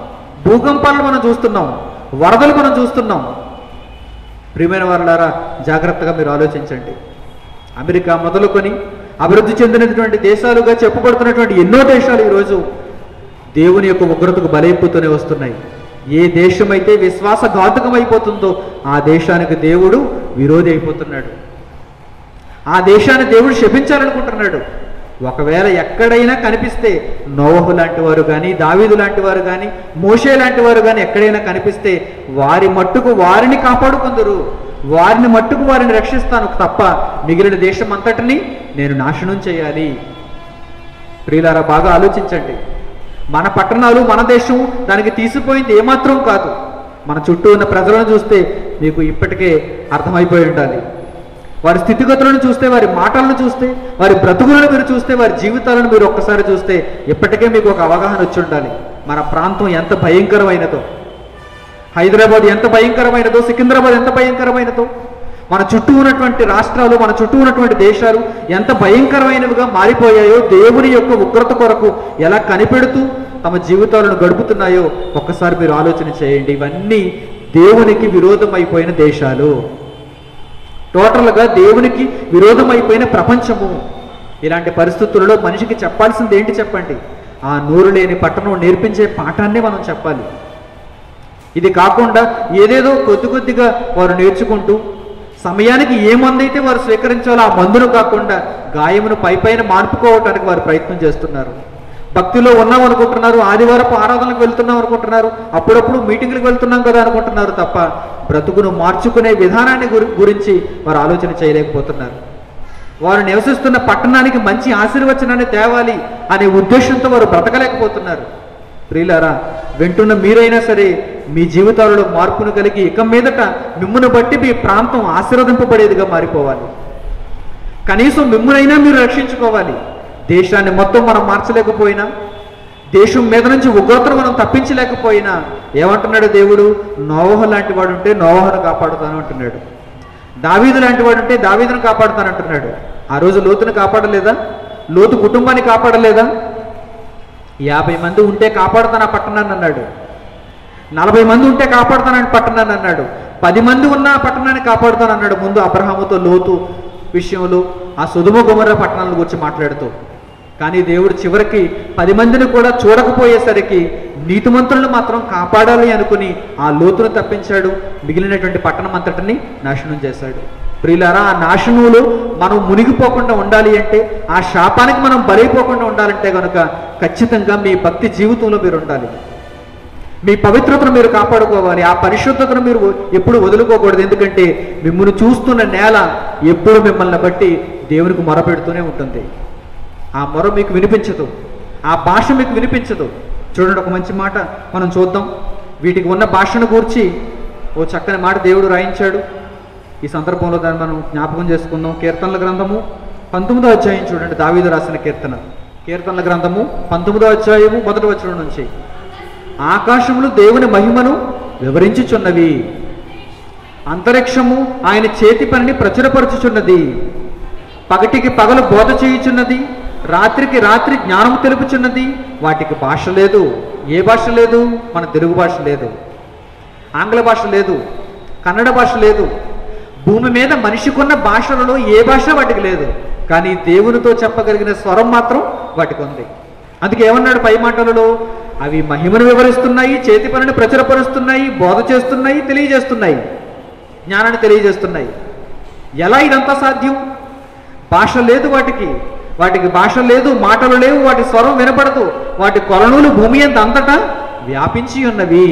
భూకంపాలను మనం చూస్తున్నాం, వరదలు మనం చూస్తున్నాం. ప్రియమైన వారులారా, జాగ్రత్తగా మీరు ఆలోచించండి. అమెరికా మొదలుకొని అభివృద్ధి చెందినటువంటి దేశాలుగా చెప్పబడుతున్నటువంటి ఎన్నో దేశాలు ఈరోజు దేవుని యొక్క ఉగ్రతకు బలైపోతూనే వస్తున్నాయి. ఏ దేశమైతే విశ్వాసఘాతకం అయిపోతుందో ఆ దేశానికి దేవుడు విరోధి అయిపోతున్నాడు. ఆ దేశాన్ని దేవుడు శపించాలనుకుంటున్నాడు. ఒకవేళ ఎక్కడైనా కనిపిస్తే నోవహు లాంటి వారు కానీ, దావీదు లాంటి వారు కానీ, మోషే లాంటి వారు కానీ ఎక్కడైనా కనిపిస్తే వారి మట్టుకు వారిని కాపాడుకుందరు, వారిని మట్టుకు వారిని రక్షిస్తాను తప్ప మిగిలిన దేశం అంతటిని నేను నాశనం చేయాలి. ప్రియులారా, బాగా ఆలోచించండి. మన పట్టణాలు, మన దేశం దానికి తీసిపోయింది ఏమాత్రం కాదు. మన చుట్టూ ఉన్న ప్రజలను చూస్తే మీకు ఇప్పటికే అర్థమైపోయి ఉండాలి. వారి స్థితిగతులను చూస్తే, వారి మాటలను చూస్తే, వారి బ్రతుకులను మీరు చూస్తే, వారి జీవితాలను మీరు ఒక్కసారి చూస్తే ఇప్పటికే మీకు ఒక అవగాహన వచ్చి ఉండాలి. మన ప్రాంతం ఎంత భయంకరమైనదో, హైదరాబాద్ ఎంత భయంకరమైనదో, సికింద్రాబాద్ ఎంత భయంకరమైనదో, మన చుట్టూ ఉన్నటువంటి రాష్ట్రాలు, మన చుట్టూ ఉన్నటువంటి దేశాలు ఎంత భయంకరమైనవిగా మారిపోయాయో, దేవుని యొక్క ఉగ్రత కొరకు ఎలా కనిపెడుతూ తమ జీవితాలను గడుపుతున్నాయో ఒక్కసారి మీరు ఆలోచన చేయండి. ఇవన్నీ దేవునికి విరోధం అయిపోయిన దేశాలు, టోటల్గా దేవునికి విరోధం అయిపోయిన ప్రపంచము. ఇలాంటి పరిస్థితులలో మనిషికి చెప్పాల్సింది ఏంటి చెప్పండి? ఆ నోరు లేని పట్టణం నేర్పించే పాఠాన్ని మనం చెప్పాలి. ఇది కాకుండా ఏదేదో కొద్ది కొద్దిగా వారు నేర్చుకుంటూ సమయానికి ఏ మందు అయితే వారు స్వీకరించాలో ఆ మందును కాకుండా గాయమును పైపైన మార్పుకోవటానికి వారు ప్రయత్నం చేస్తున్నారు. భక్తిలో ఉన్నాం అనుకుంటున్నారు, ఆదివారపు ఆరాధనకు వెళ్తున్నాం అనుకుంటున్నారు, అప్పుడప్పుడు మీటింగ్లకు వెళ్తున్నాం కదా అనుకుంటున్నారు తప్ప బ్రతుకును మార్చుకునే విధానాన్ని గురించి వారు ఆలోచన చేయలేకపోతున్నారు. వారు నివసిస్తున్న పట్టణానికి మంచి ఆశీర్వచనాన్ని తేవాలి అనే ఉద్దేశంతో వారు బ్రతకలేకపోతున్నారు. ప్రియులారా, వింటున్న మీరైనా సరే మీ జీవితాలలో మార్పును కలిగి ఇక మీదట మిమ్మును బట్టి మీ ప్రాంతం ఆశీర్వదింపబడేదిగా మారిపోవాలి. కనీసం మిమ్మునైనా మీరు రక్షించుకోవాలి. దేశాన్ని మొత్తం మనం మార్చలేకపోయినా, దేశం మీద నుంచి ఉగ్రతను మనం తప్పించలేకపోయినా ఏమంటున్నాడు దేవుడు? నోవహు లాంటి వాడు ఉంటే నోవహును కాపాడుతాను అంటున్నాడు. దావీదు లాంటి వాడు ఉంటే దావీదును కాపాడుతాను అంటున్నాడు. ఆ రోజు లోతును కాపాడలేదా? లోతు కుటుంబాన్ని కాపాడలేదా? 50 మంది ఉంటే కాపాడుతాను ఆ పట్టణాన్ని అన్నాడు. 40 మంది ఉంటే కాపాడుతానని పట్టణాన్ని అన్నాడు. 10 మంది ఉన్న ఆ పట్టణాన్ని కాపాడుతాను అన్నాడు. ముందు అబ్రహాముతో లోతు విషయంలో ఆ సొదొమ గొమొర్రా పట్టణాల గురించి మాట్లాడుతూ. కానీ దేవుడు చివరికి 10 మందిని కూడా చూడకపోయేసరికి నీతిమంతులను మాత్రం కాపాడాలి అనుకుని ఆ లోతును తప్పించాడు. మిగిలినటువంటి పట్టణం అంతటిని నాశనం చేశాడు. ప్రియులారా, ఆ నాశనంలో మనం మునిగిపోకుండా ఉండాలి అంటే, ఆ శాపానికి మనం బలైపోకుండా ఉండాలంటే కనుక ఖచ్చితంగా మీ భక్తి జీవితంలో మీరు ఉండాలి. మీ పవిత్రతను మీరు కాపాడుకోవాలి. ఆ పరిశుద్ధతను మీరు ఎప్పుడు వదులుకోకూడదు. ఎందుకంటే మిమ్మల్ని చూస్తున్న నేల ఎప్పుడు మిమ్మల్ని బట్టి దేవునికి మొరపెడుతూనే ఉంటుంది. ఆ మొర మీకు వినిపించదు, ఆ భాష మీకు వినిపించదు. చూడండి, ఒక మంచి మాట మనం చూద్దాం. వీటికి ఉన్న భాషను గూర్చి ఓ చక్కని మాట దేవుడు రాయించాడు. ఈ సందర్భంలో దాన్ని మనం జ్ఞాపకం చేసుకుందాం. కీర్తనల గ్రంథము 19వ అధ్యాయం చూడండి. దావీదు రాసిన కీర్తన. కీర్తనల గ్రంథము 19వ అధ్యాయము 1వ వచనం నుంచి. ఆకాశములు దేవుని మహిమను వివరించుచున్నవి, అంతరిక్షము ఆయన చేతి పనిని ప్రచురపరచుచున్నది. పగటికి పగలు బోధ చేయుచున్నది, రాత్రికి రాత్రి జ్ఞానము తెలుపుచున్నది. వాటికి భాష లేదు. ఏ భాష లేదు? మన తెలుగు భాష లేదు, ఆంగ్ల భాష లేదు, కన్నడ భాష లేదు. భూమి మీద మనిషికున్న భాషలలో ఏ భాష వాటికి లేదు. కానీ దేవునితో చెప్పగలిగిన స్వరం మాత్రం వాటికి ఉంది. అందుకే ఏమన్నాడు పై మాటలలో? అవి మహిమను వివరిస్తున్నాయి, చేతి పనిని ప్రచురపరుస్తున్నాయి, బోధ చేస్తున్నాయి, తెలియజేస్తున్నాయి, జ్ఞానాన్ని తెలియజేస్తున్నాయి. ఎలా ఇదంతా సాధ్యం? భాష లేదు వాటికి, వాటికి భాష లేదు, మాటలు లేవు, వాటి స్వరం వినపడదు. వాటి కొలనులు భూమి అంతటా వ్యాపించి ఉన్నవి.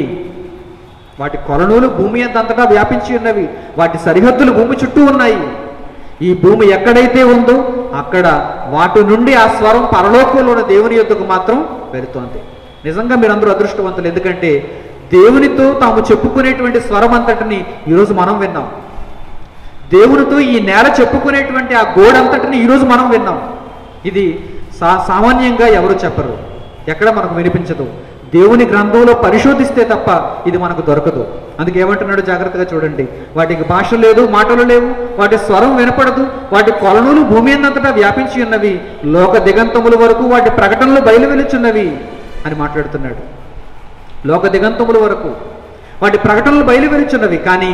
వాటి కొలనులు భూమి అంతటా వ్యాపించి ఉన్నవి. వాటి సరిహద్దులు భూమి చుట్టూ ఉన్నాయి. ఈ భూమి ఎక్కడైతే ఉందో అక్కడ వాటి నుండి ఆ స్వరం పరలోకంలో ఉన్న దేవుని యొద్దకు మాత్రం వెళుతోంది. నిజంగా మీరందరూ అదృష్టవంతులు. ఎందుకంటే దేవునితో తాము చెప్పుకునేటువంటి స్వరం అంతటిని ఈరోజు మనం విన్నాం. దేవునితో ఈ నేల చెప్పుకునేటువంటి ఆ గోడంతటిని ఈరోజు మనం విన్నాం. ఇది సామాన్యంగా ఎవరు చెప్పరు, ఎక్కడ మనకు వినిపించదు. దేవుని గ్రంథంలో పరిశోధిస్తే తప్ప ఇది మనకు దొరకదు. అందుకే ఏమంటున్నాడు జాగ్రత్తగా చూడండి. వాటికి భాష లేదు, మాటలు లేవు, వాటి స్వరం వినపడదు, వాటి కొలనులు భూమి అంతటా వ్యాపించి ఉన్నవి, లోక దిగంతముల వరకు వాటి ప్రకటనలు బయలు వెలుచున్నవి అని మాట్లాడుతున్నాడు. లోక దిగంతముల వరకు వాటి ప్రకటనలు బయలు వెలుచున్నవి. కానీ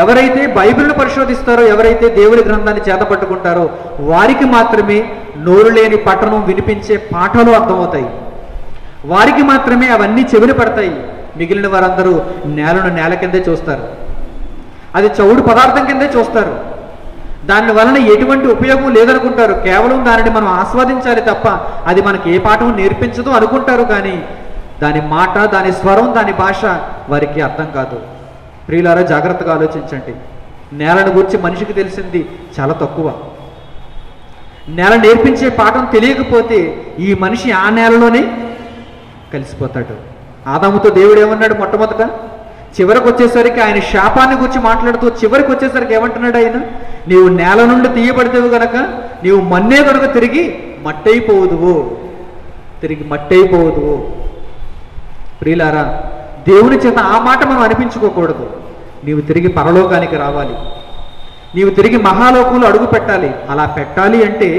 ఎవరైతే బైబిల్ను పరిశోధిస్తారో, ఎవరైతే దేవుని గ్రంథాన్ని చేతపట్టుకుంటారో వారికి మాత్రమే నోరు లేని పట్టణం వినిపించే పాఠాలు అర్థమవుతాయి. వారికి మాత్రమే అవన్నీ చెవిన పడతాయి. మిగిలిన వారందరూ నేలను నేల కిందే చూస్తారు, అది చౌడు పదార్థం కిందే చూస్తారు. దాని వలన ఎటువంటి ఉపయోగం లేదనుకుంటారు. కేవలం దానిని మనం ఆస్వాదించాలి తప్ప అది మనకి ఏ పాఠం నేర్పించదు అనుకుంటారు. కానీ దాని మాట, దాని స్వరం, దాని భాష వారికి అర్థం కాదు. ప్రియులారా, జాగ్రత్తగా ఆలోచించండి. నేలను గురించి మనిషికి తెలిసింది చాలా తక్కువ. నేల నేర్పించే పాఠం తెలియకపోతే ఈ మనిషి ఆ నేలలోనే కలిసిపోతాడు. ఆదాముతో దేవుడు ఏమన్నాడు? మొట్టమొదట చివరికి వచ్చేసరికి ఆయన శాపాన్ని గురించి మాట్లాడుతూ చివరికి వచ్చేసరికి ఏమంటున్నాడు ఆయన? నీవు నేల నుండి తీయబడితేవు గనక నీవు మన్నే కనుక తిరిగి మట్టయిపోదువు, తిరిగి మట్టయిపోదువు. ప్రియులారా, దేవుని చేత ఆ మాట మనం అనిపించుకోకూడదు. నీవు తిరిగి పరలోకానికి రావాలి, నీవు తిరిగి మహాలోకంలో అడుగు పెట్టాలి. అలా పెట్టాలి అంటే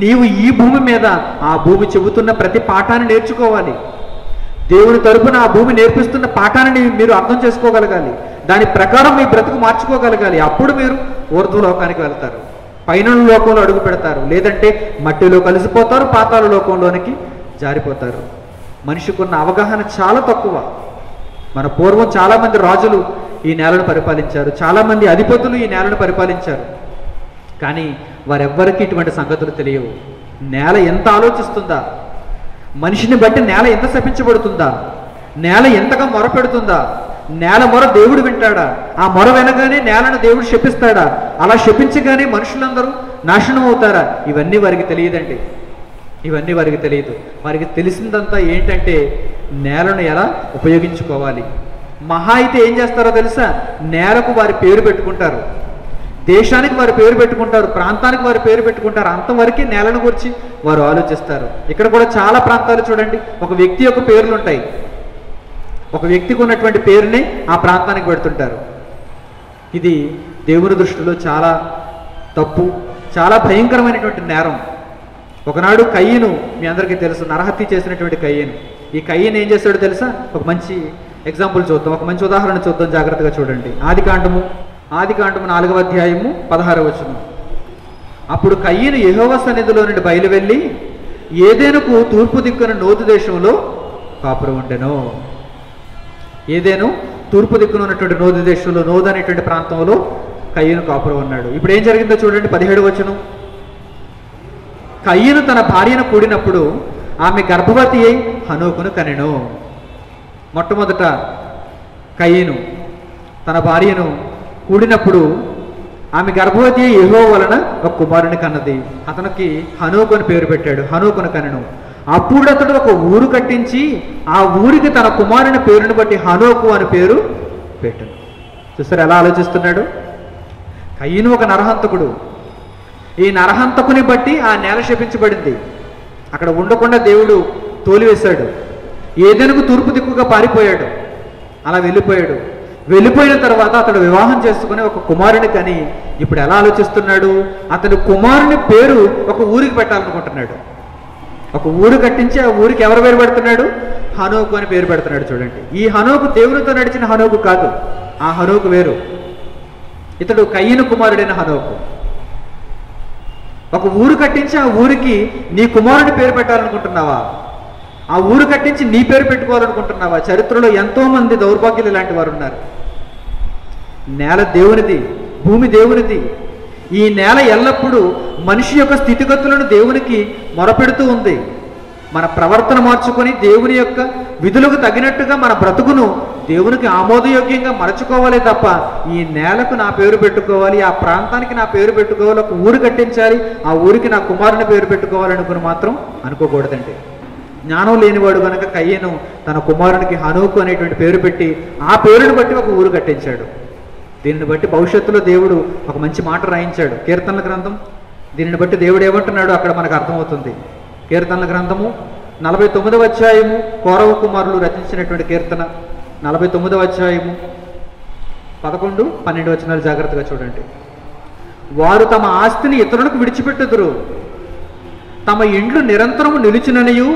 నీవు ఈ భూమి మీద ఆ భూమి చెబుతున్న ప్రతి పాఠాన్ని నేర్చుకోవాలి. దేవుని తరపున ఆ భూమి నేర్పిస్తున్న పాఠాన్ని మీరు అర్థం చేసుకోగలగాలి. దాని ప్రకారం మీ బ్రతుకు మార్చుకోగలగాలి. అప్పుడు మీరు ఊర్ధ్వ లోకానికి వెళ్తారు, పైన లోకంలో అడుగు పెడతారు. లేదంటే మట్టిలో కలిసిపోతారు, పాతాళ లోకంలోనికి జారిపోతారు. మనిషికున్న అవగాహన చాలా తక్కువ. మన పూర్వం చాలామంది రాజులు ఈ నేలను పరిపాలించారు, చాలామంది అధిపతులు ఈ నేలను పరిపాలించారు. కానీ వారెవ్వరికీ ఇటువంటి సంగతులు తెలియవు. నేల ఎంత ఆలోచిస్తుందా, మనిషిని బట్టి నేల ఎంత శపించబడుతుందా, నేల ఎంతగా మొర పెడుతుందా, నేల మొర దేవుడు వింటాడా, ఆ మొర వినగానే నేలను దేవుడు శపిస్తాడా, అలా శపించగానే మనుషులందరూ నాశనం అవుతారా? ఇవన్నీ వారికి తెలియదండి. ఇవన్నీ వారికి తెలియదు. వారికి తెలిసిందంతా ఏంటంటే నేలను ఎలా ఉపయోగించుకోవాలి. మహా అయితే ఏం చేస్తారో తెలుసా? నేలకు వారి పేరు పెట్టుకుంటారు, దేశానికి వారి పేరు పెట్టుకుంటారు, ప్రాంతానికి వారి పేరు పెట్టుకుంటారు. అంతవరకు నేలను గురించి వారు ఆలోచిస్తారు. ఇక్కడ కూడా చాలా ప్రాంతాలు చూడండి, ఒక వ్యక్తి యొక్క పేర్లు ఉంటాయి. ఒక వ్యక్తికి ఉన్నటువంటి పేరుని ఆ ప్రాంతానికి పెడుతుంటారు. ఇది దేవుని దృష్టిలో చాలా తప్పు, చాలా భయంకరమైనటువంటి నేరం. ఒకనాడు కయ్యను, మీ అందరికీ తెలుసు, నరహత్య చేసినటువంటి కయ్యను. ఈ కయ్యను ఏం చేస్తాడో తెలుసా? ఒక మంచి ఎగ్జాంపుల్ చూద్దాం, ఒక మంచి ఉదాహరణ చూద్దాం. జాగ్రత్తగా చూడండి. ఆదికాండము 4వ అధ్యాయము 16వ వచనం. అప్పుడు కయ్యను యెహోవా సన్నిధిలో నుండి బయలువెళ్ళి ఏదెనుకు తూర్పు దిక్కున నోదు దేశంలో కాపురం ఉండెను. ఏదెను తూర్పు దిక్కున ఉన్నటువంటి నోదు దేశంలో, నోదు అనేటువంటి ప్రాంతంలో కయ్యను కాపురం ఉన్నాడు. ఇప్పుడు ఏం జరిగిందో చూడండి, 17వ వచనం. కయ్యను తన భార్యను కూడినప్పుడు ఆమె గర్భవతి అయి హనోకును కనెను. మొట్టమొదట కయ్యను తన భార్యను కూడినప్పుడు ఆమె గర్భవతి అయి యెహోవా వలన ఒక కుమారుని కన్నది. అతనికి హనోకు అని పేరు పెట్టాడు. హనోకును కనెను. అప్పుడు అతడు ఒక ఊరు కట్టించి ఆ ఊరికి తన కుమారుని పేరుని బట్టి హనోకు అని పేరు పెట్టాడు. చూస్తారు ఎలా ఆలోచిస్తున్నాడు? కయ్యను ఒక నరహంతకుడు. ఈ నరహంతకుని బట్టి ఆ నేల శపించబడింది. అక్కడ ఉండకుండా దేవుడు తోలివేశాడు. ఏదెనుకు తూర్పు దిక్కుగా పారిపోయాడు, అలా వెళ్ళిపోయాడు. వెళ్ళిపోయిన తర్వాత అతడు వివాహం చేసుకుని ఒక కుమారుని కని ఇప్పుడు ఎలా ఆలోచిస్తున్నాడు? అతని కుమారుని పేరు ఒక ఊరికి పెట్టాలనుకుంటున్నాడు. ఒక ఊరు కట్టించి ఆ ఊరికి ఎవరు పేరు పెడుతున్నాడు? హనోకు అని పేరు పెడుతున్నాడు. చూడండి, ఈ హనోకు దేవునితో నడిచిన హనోకు కాదు, ఆ హనోకు వేరు. ఇతడు కయ్యను కుమారుడైన హనోకు. ఒక ఊరు కట్టించి ఆ ఊరికి నీ కుమారుని పేరు పెట్టాలనుకుంటున్నావా? ఆ ఊరు కట్టించి నీ పేరు పెట్టుకోవాలనుకుంటున్నావా? చరిత్రలో ఎంతో మంది దౌర్భాగ్యులు ఇలాంటి వారు ఉన్నారు. నేల దేవునిది, భూమి దేవునిది. ఈ నేల ఎల్లప్పుడూ మనిషి యొక్క స్థితిగతులను దేవునికి మొరపెడుతూ ఉంది. మన ప్రవర్తన మార్చుకొని దేవుని యొక్క విధులకు తగినట్టుగా మన బ్రతుకును దేవునికి ఆమోదయోగ్యంగా మరచుకోవాలి తప్ప ఈ నేలకు నా పేరు పెట్టుకోవాలి, ఆ ప్రాంతానికి నా పేరు పెట్టుకోవాలి, ఒక ఊరు కట్టించాలి, ఆ ఊరికి నా కుమారుని పేరు పెట్టుకోవాలనుకుని మాత్రం అనుకోకూడదండి. జ్ఞానం లేనివాడు కనుక కయ్యను తన కుమారునికి హనోకు అనేటువంటి పేరు పెట్టి ఆ పేరును బట్టి ఒక ఊరు కట్టించాడు. దీనిని బట్టి భవిష్యత్తులో దేవుడు ఒక మంచి మాట రాయించాడు. కీర్తనల గ్రంథం దీనిని బట్టి దేవుడు ఏమంటున్నాడు అక్కడ మనకు అర్థమవుతుంది. కీర్తనల గ్రంథము 49వ అధ్యాయము, కౌరవ కుమారులు రచించినటువంటి కీర్తన 49వ అధ్యాయము 11, 12 వచనాలు జాగ్రత్తగా చూడండి. వారు తమ ఆస్తిని ఇతరులకు విడిచిపెట్టుదురు, తమ ఇండ్లు నిరంతరము నిలుచుననియు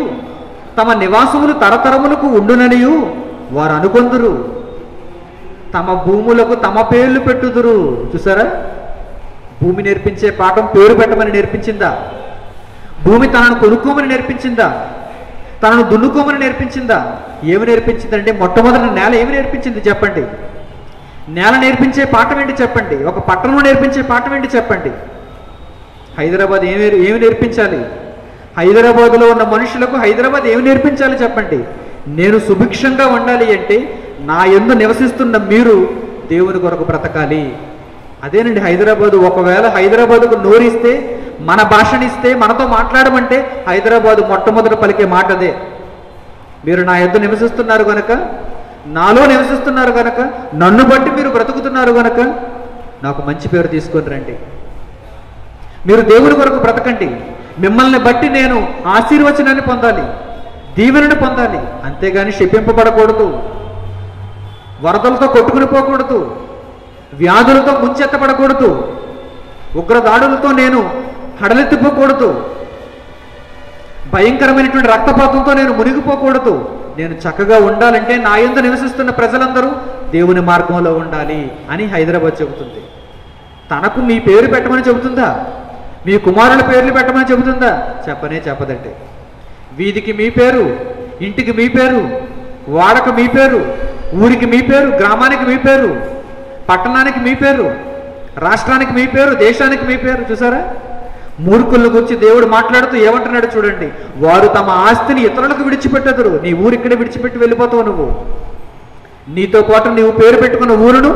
తమ నివాసములు తరతరములకు ఉండుననియు వారు అనుకొందురు. తమ భూములకు తమ పేర్లు పెట్టుదురు. చూసారా, భూమి నేర్పించే పాఠం పేరు పెట్టమని నేర్పించిందా? భూమి తనను కొనుక్కోమని నేర్పించిందా? తనను దున్నుకోమని నేర్పించిందా? ఏమి నేర్పించిందంటే మొట్టమొదటి నేల ఏమి నేర్పించింది చెప్పండి? నేల నేర్పించే పాఠం ఏంటి చెప్పండి? ఒక పట్టణం నేర్పించే పాఠం ఏంటి చెప్పండి? హైదరాబాద్ ఏమి నేర్పించాలి? హైదరాబాద్లో ఉన్న మనుషులకు హైదరాబాద్ ఏమి నేర్పించాలి చెప్పండి? నేను సుభిక్షంగా ఉండాలి అంటే నా యందు నివసిస్తున్న మీరు దేవుని కొరకు బ్రతకాలి. అదేనండి హైదరాబాదు. ఒకవేళ హైదరాబాదుకు నోరిస్తే, మన భాషనిస్తే, మనతో మాట్లాడమంటే హైదరాబాదు మొట్టమొదట పలికే మాట అదే. మీరు నా యందు నివసిస్తున్నారు కనుక, నాలో నివసిస్తున్నారు కనుక, నన్ను బట్టి మీరు బ్రతుకుతున్నారు కనుక నాకు మంచి పేరు తీసుకొని రండి. మీరు దేవుని కొరకు బ్రతకండి. మిమ్మల్ని బట్టి నేను ఆశీర్వచనాన్ని పొందాలి, దీవెనను పొందాలి. అంతేగాని శపింపబడకూడదు, వరదలతో కొట్టుకుని పోకూడదు, వ్యాధులతో ముంచెత్తబడకూడదు, ఉగ్రదాడులతో నేను హడలెత్తిపోకూడదు, భయంకరమైనటువంటి రక్తపాతంతో నేను మునిగిపోకూడదు. నేను చక్కగా ఉండాలంటే నా యందు నివసిస్తున్న ప్రజలందరూ దేవుని మార్గంలో ఉండాలి అని హైదరాబాద్ చెబుతుంది. తనకు మీ పేరు పెట్టమని చెబుతుందా? మీ కుమారుల పేర్లు పెట్టమని చెబుతుందా? చెప్పనే చెప్పదండి. వీధికి మీ పేరు, ఇంటికి మీ పేరు, వాడకు మీ పేరు, ఊరికి మీ పేరు, గ్రామానికి మీ పేరు, పట్టణానికి మీ పేరు, రాష్ట్రానికి మీ పేరు, దేశానికి మీ పేరు. చూసారా, మూర్ఖులను గురించి దేవుడు మాట్లాడుతూ ఏమంటున్నాడు చూడండి. వారు తమ ఆస్తిని ఇతరులకు విడిచిపెట్టదురు. నీ ఊరు ఇక్కడే విడిచిపెట్టి వెళ్ళిపోతావు. నువ్వు నీతో పాటు నీవు పేరు పెట్టుకున్న ఊరును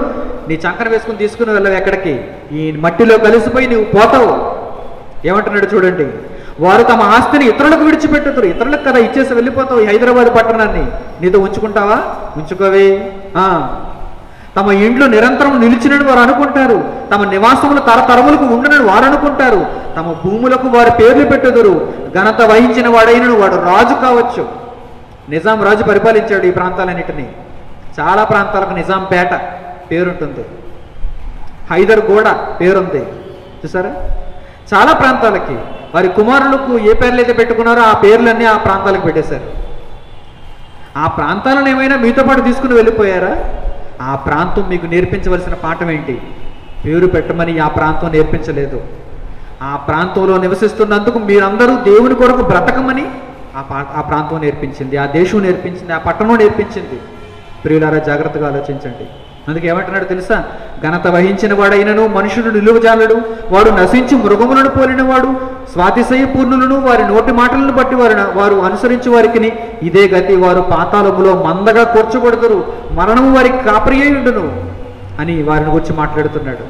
నీ చంకన వేసుకుని తీసుకుని వెళ్ళవు ఎక్కడికి. ఈ మట్టిలో కలిసిపోయి నీవు పోతావు. ఏమంటున్నాడు చూడండి. వారు తమ ఆస్తిని ఇతరులకు విడిచిపెట్టుతారు. ఇతరులకు కదా ఇచ్చేసి వెళ్ళిపోతావు. ఈ హైదరాబాద్ పట్టణాన్ని నీతో ఉంచుకుంటావా? ఉంచుకోవే. తమ ఇండ్లు నిరంతరం నిలిచినని వారు అనుకుంటారు, తమ నివాసములు తరతరములకు ఉండనని వారు అనుకుంటారు, తమ భూములకు వారి పేర్లు పెట్టుదురు. ఘనత వహించిన వాడైనను వాడు రాజు కావచ్చు. నిజాం రాజు పరిపాలించాడు ఈ ప్రాంతాలన్నిటినీ. చాలా ప్రాంతాలకు నిజాం పేట పేరుంటుంది, హైదర్ గోడ పేరుంది. చూసారా, చాలా ప్రాంతాలకి వారి కుమారులకు ఏ పేర్లు అయితే పెట్టుకున్నారో ఆ పేర్లన్నీ ఆ ప్రాంతాలకు పెట్టేశారు. ఆ ప్రాంతాలను ఏమైనా మీతో పాటు తీసుకుని వెళ్ళిపోయారా? ఆ ప్రాంతం మీకు నేర్పించవలసిన పాఠం ఏంటి? పేరు పెట్టమని ఆ ప్రాంతం నేర్పించలేదు. ఆ ప్రాంతంలో నివసిస్తున్నందుకు మీరందరూ దేవుని కొరకు బ్రతకమని ఆ ప్రాంతం నేర్పించింది, ఆ దేశం నేర్పించింది, ఆ పట్టణం నేర్పించింది. ప్రియులారా, జాగ్రత్తగా ఆలోచించండి. అందుకే ఏమంటున్నాడు తెలుసా? ఘనత వహించిన వాడైనను మనుషుడు నిలువజాలడు, వాడు నశించి మృగములను పోలినవాడు. స్వాతిశయ పూర్ణులను వారి నోటి మాటలను బట్టి వారు అనుసరించి వారికి ఇదే గతి. వారు పాతాళములో మందగా కూర్చబడుదురు, మరణము వారికి కాపరియుండును అని వారిని గురించి మాట్లాడుతున్నాడు.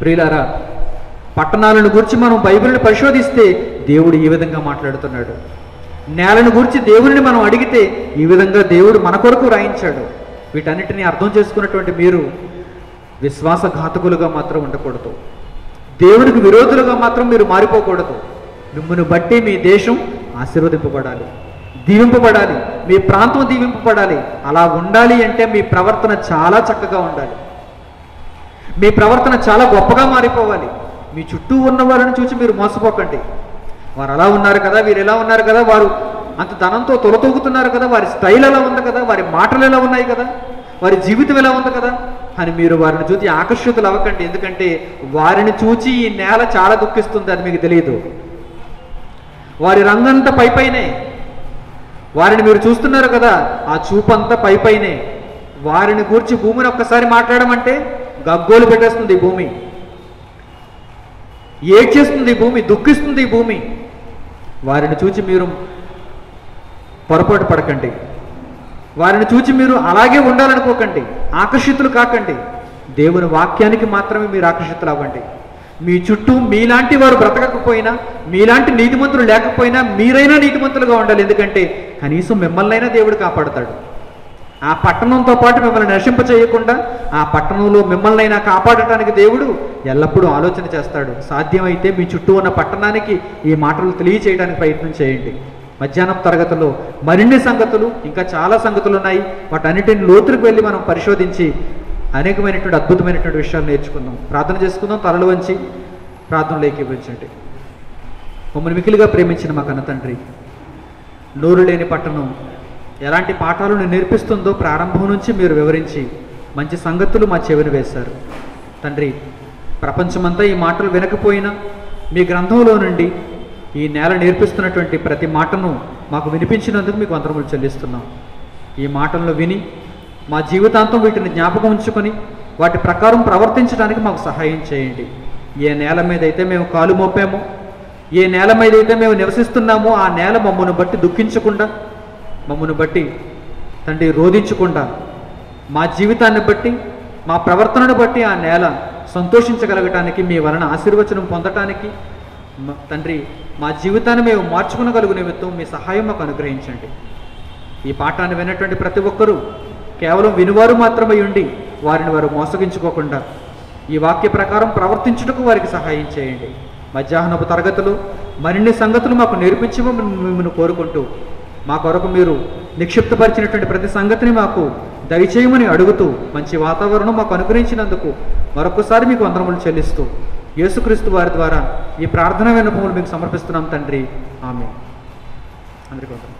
ప్రియులారా, పట్టణాలను గురించి మనం బైబిల్ని పరిశోధిస్తే దేవుడు ఈ విధంగా మాట్లాడుతున్నాడు. నేలను గురించి దేవుడిని మనం అడిగితే ఈ విధంగా దేవుడు మన కొరకు రాయించాడు. వీటన్నిటిని అర్థం చేసుకున్నటువంటి మీరు విశ్వాసఘాతకులుగా మాత్రం ఉండకూడదు, దేవునికి విరోధులుగా మాత్రం మీరు మారిపోకూడదు. మిమ్మల్ని బట్టి మీ దేశం ఆశీర్వదింపబడాలి, దీవింపబడాలి, మీ ప్రాంతం దీవింపబడాలి. అలా ఉండాలి అంటే మీ ప్రవర్తన చాలా చక్కగా ఉండాలి, మీ ప్రవర్తన చాలా గొప్పగా మారిపోవాలి. మీ చుట్టూ ఉన్న వారిని చూసి మీరు మోసపోకండి. వారు అలా ఉన్నారు కదా, వీరు ఎలా ఉన్నారు కదా, వారు అంత ధనంతో తొలతూగుతున్నారు కదా, వారి స్టైల్ ఎలా ఉంది కదా, వారి మాటలు ఎలా ఉన్నాయి కదా, వారి జీవితం ఎలా ఉంది కదా అని మీరు వారిని చూసి ఆకర్షితులు అవ్వకండి. ఎందుకంటే వారిని చూచి ఈ నేల చాలా దుఃఖిస్తుంది, అది మీకు తెలియదు. వారి రంగంతా పైపైనే, వారిని మీరు చూస్తున్నారు కదా, ఆ చూపంతా పైపైనే. వారిని గూర్చి భూమిని ఒక్కసారి మాట్లాడమంటే గగ్గోలు పెట్టేస్తుంది ఈ భూమి, ఏడ్చేస్తుంది ఈ భూమి, దుఃఖిస్తుంది ఈ భూమి. వారిని చూచి మీరు పొరపాటు పడకండి, వారిని చూచి మీరు అలాగే ఉండాలనుకోకండి, ఆకర్షితులు కాకండి. దేవుని వాక్యానికి మాత్రమే మీరు ఆకర్షితులు అవ్వండి. మీ చుట్టూ మీలాంటి వారు బ్రతకకపోయినా, మీలాంటి నీతిమంతులు లేకపోయినా మీరైనా నీతిమంతులుగా ఉండాలి. ఎందుకంటే కనీసం మిమ్మల్నైనా దేవుడు కాపాడుతాడు. ఆ పట్టణంతో పాటు మిమ్మల్ని నశింప చేయకుండా ఆ పట్టణంలో మిమ్మల్నైనా కాపాడటానికి దేవుడు ఎల్లప్పుడూ ఆలోచన చేస్తాడు. సాధ్యమైతే మీ చుట్టూ ఉన్న పట్టణానికి ఈ మాటలు తెలియచేయడానికి ప్రయత్నం చేయండి. మధ్యాహ్నం తరగతిలో మరిన్ని సంగతులు, ఇంకా చాలా సంగతులు ఉన్నాయి. వాటన్నిటిని లోతులకు వెళ్ళి మనం పరిశోధించి అనేకమైనటువంటి అద్భుతమైనటువంటి విషయాలు నేర్చుకుందాం. ప్రార్థన చేసుకుందాం. తలలు వంచి ప్రార్థనలు ఏకీభవించండి. మమ్మల్ని మికిలిగా ప్రేమించిన మా కన్న తండ్రి, నోరు లేని పట్టణం ఎలాంటి పాఠాలను నేర్పిస్తుందో ప్రారంభం నుంచి మీరు వివరించి మంచి సంగతులు మా చెవిని వేశారు. తండ్రి, ప్రపంచమంతా ఈ మాటలు వినకపోయినా మీ గ్రంథంలో నుండి ఈ నేల నేర్పిస్తున్నటువంటి ప్రతి మాటను మాకు వినిపించినందుకు మీకు వందనములు చెల్లిస్తున్నాం. ఈ మాటలను విని మా జీవితాంతం వీటిని జ్ఞాపకం ఉంచుకొని వాటి ప్రకారం ప్రవర్తించడానికి మాకు సహాయం చేయండి. ఏ నేల మీద అయితే మేము కాలు మోపామో, ఏ నేల మీద అయితే మేము నివసిస్తున్నామో ఆ నేల మమ్మల్ని బట్టి దుఃఖించకుండా, మమ్మల్ని బట్టి తండ్రి రోధించకుండా, మా జీవితాన్ని బట్టి మా ప్రవర్తనను బట్టి ఆ నేల సంతోషించగలగటానికి, మీ వలన ఆశీర్వచనం పొందటానికి తండ్రి మా జీవితాన్ని మేము మార్చుకునగలుగు నిమిత్తం మీ సహాయం మాకు అనుగ్రహించండి. ఈ పాఠాన్ని విన్నటువంటి ప్రతి ఒక్కరూ కేవలం వినువారు మాత్రమే ఉండి వారిని వారు మోసగించుకోకుండా ఈ వాక్య ప్రకారం ప్రవర్తించుటకు వారికి సహాయం చేయండి. మధ్యాహ్నపు తరగతులు మరిన్ని సంగతులు మాకు నేర్పించమని మిమ్మల్ని కోరుకుంటూ, మా కొరకు మీరు నిక్షిప్తపరిచినటువంటి ప్రతి సంగతిని మాకు దయచేయమని అడుగుతూ, మంచి వాతావరణం మాకు అనుగ్రహించినందుకు మరొకసారి మీకు వందనములు చెల్లిస్తూ, యేసుక్రీస్తు వారి ద్వారా ఈ ప్రార్థన విన్నపములు మీకు సమర్పిస్తున్నాం తండ్రి. ఆమేన్. అందరికీ వందనాలు.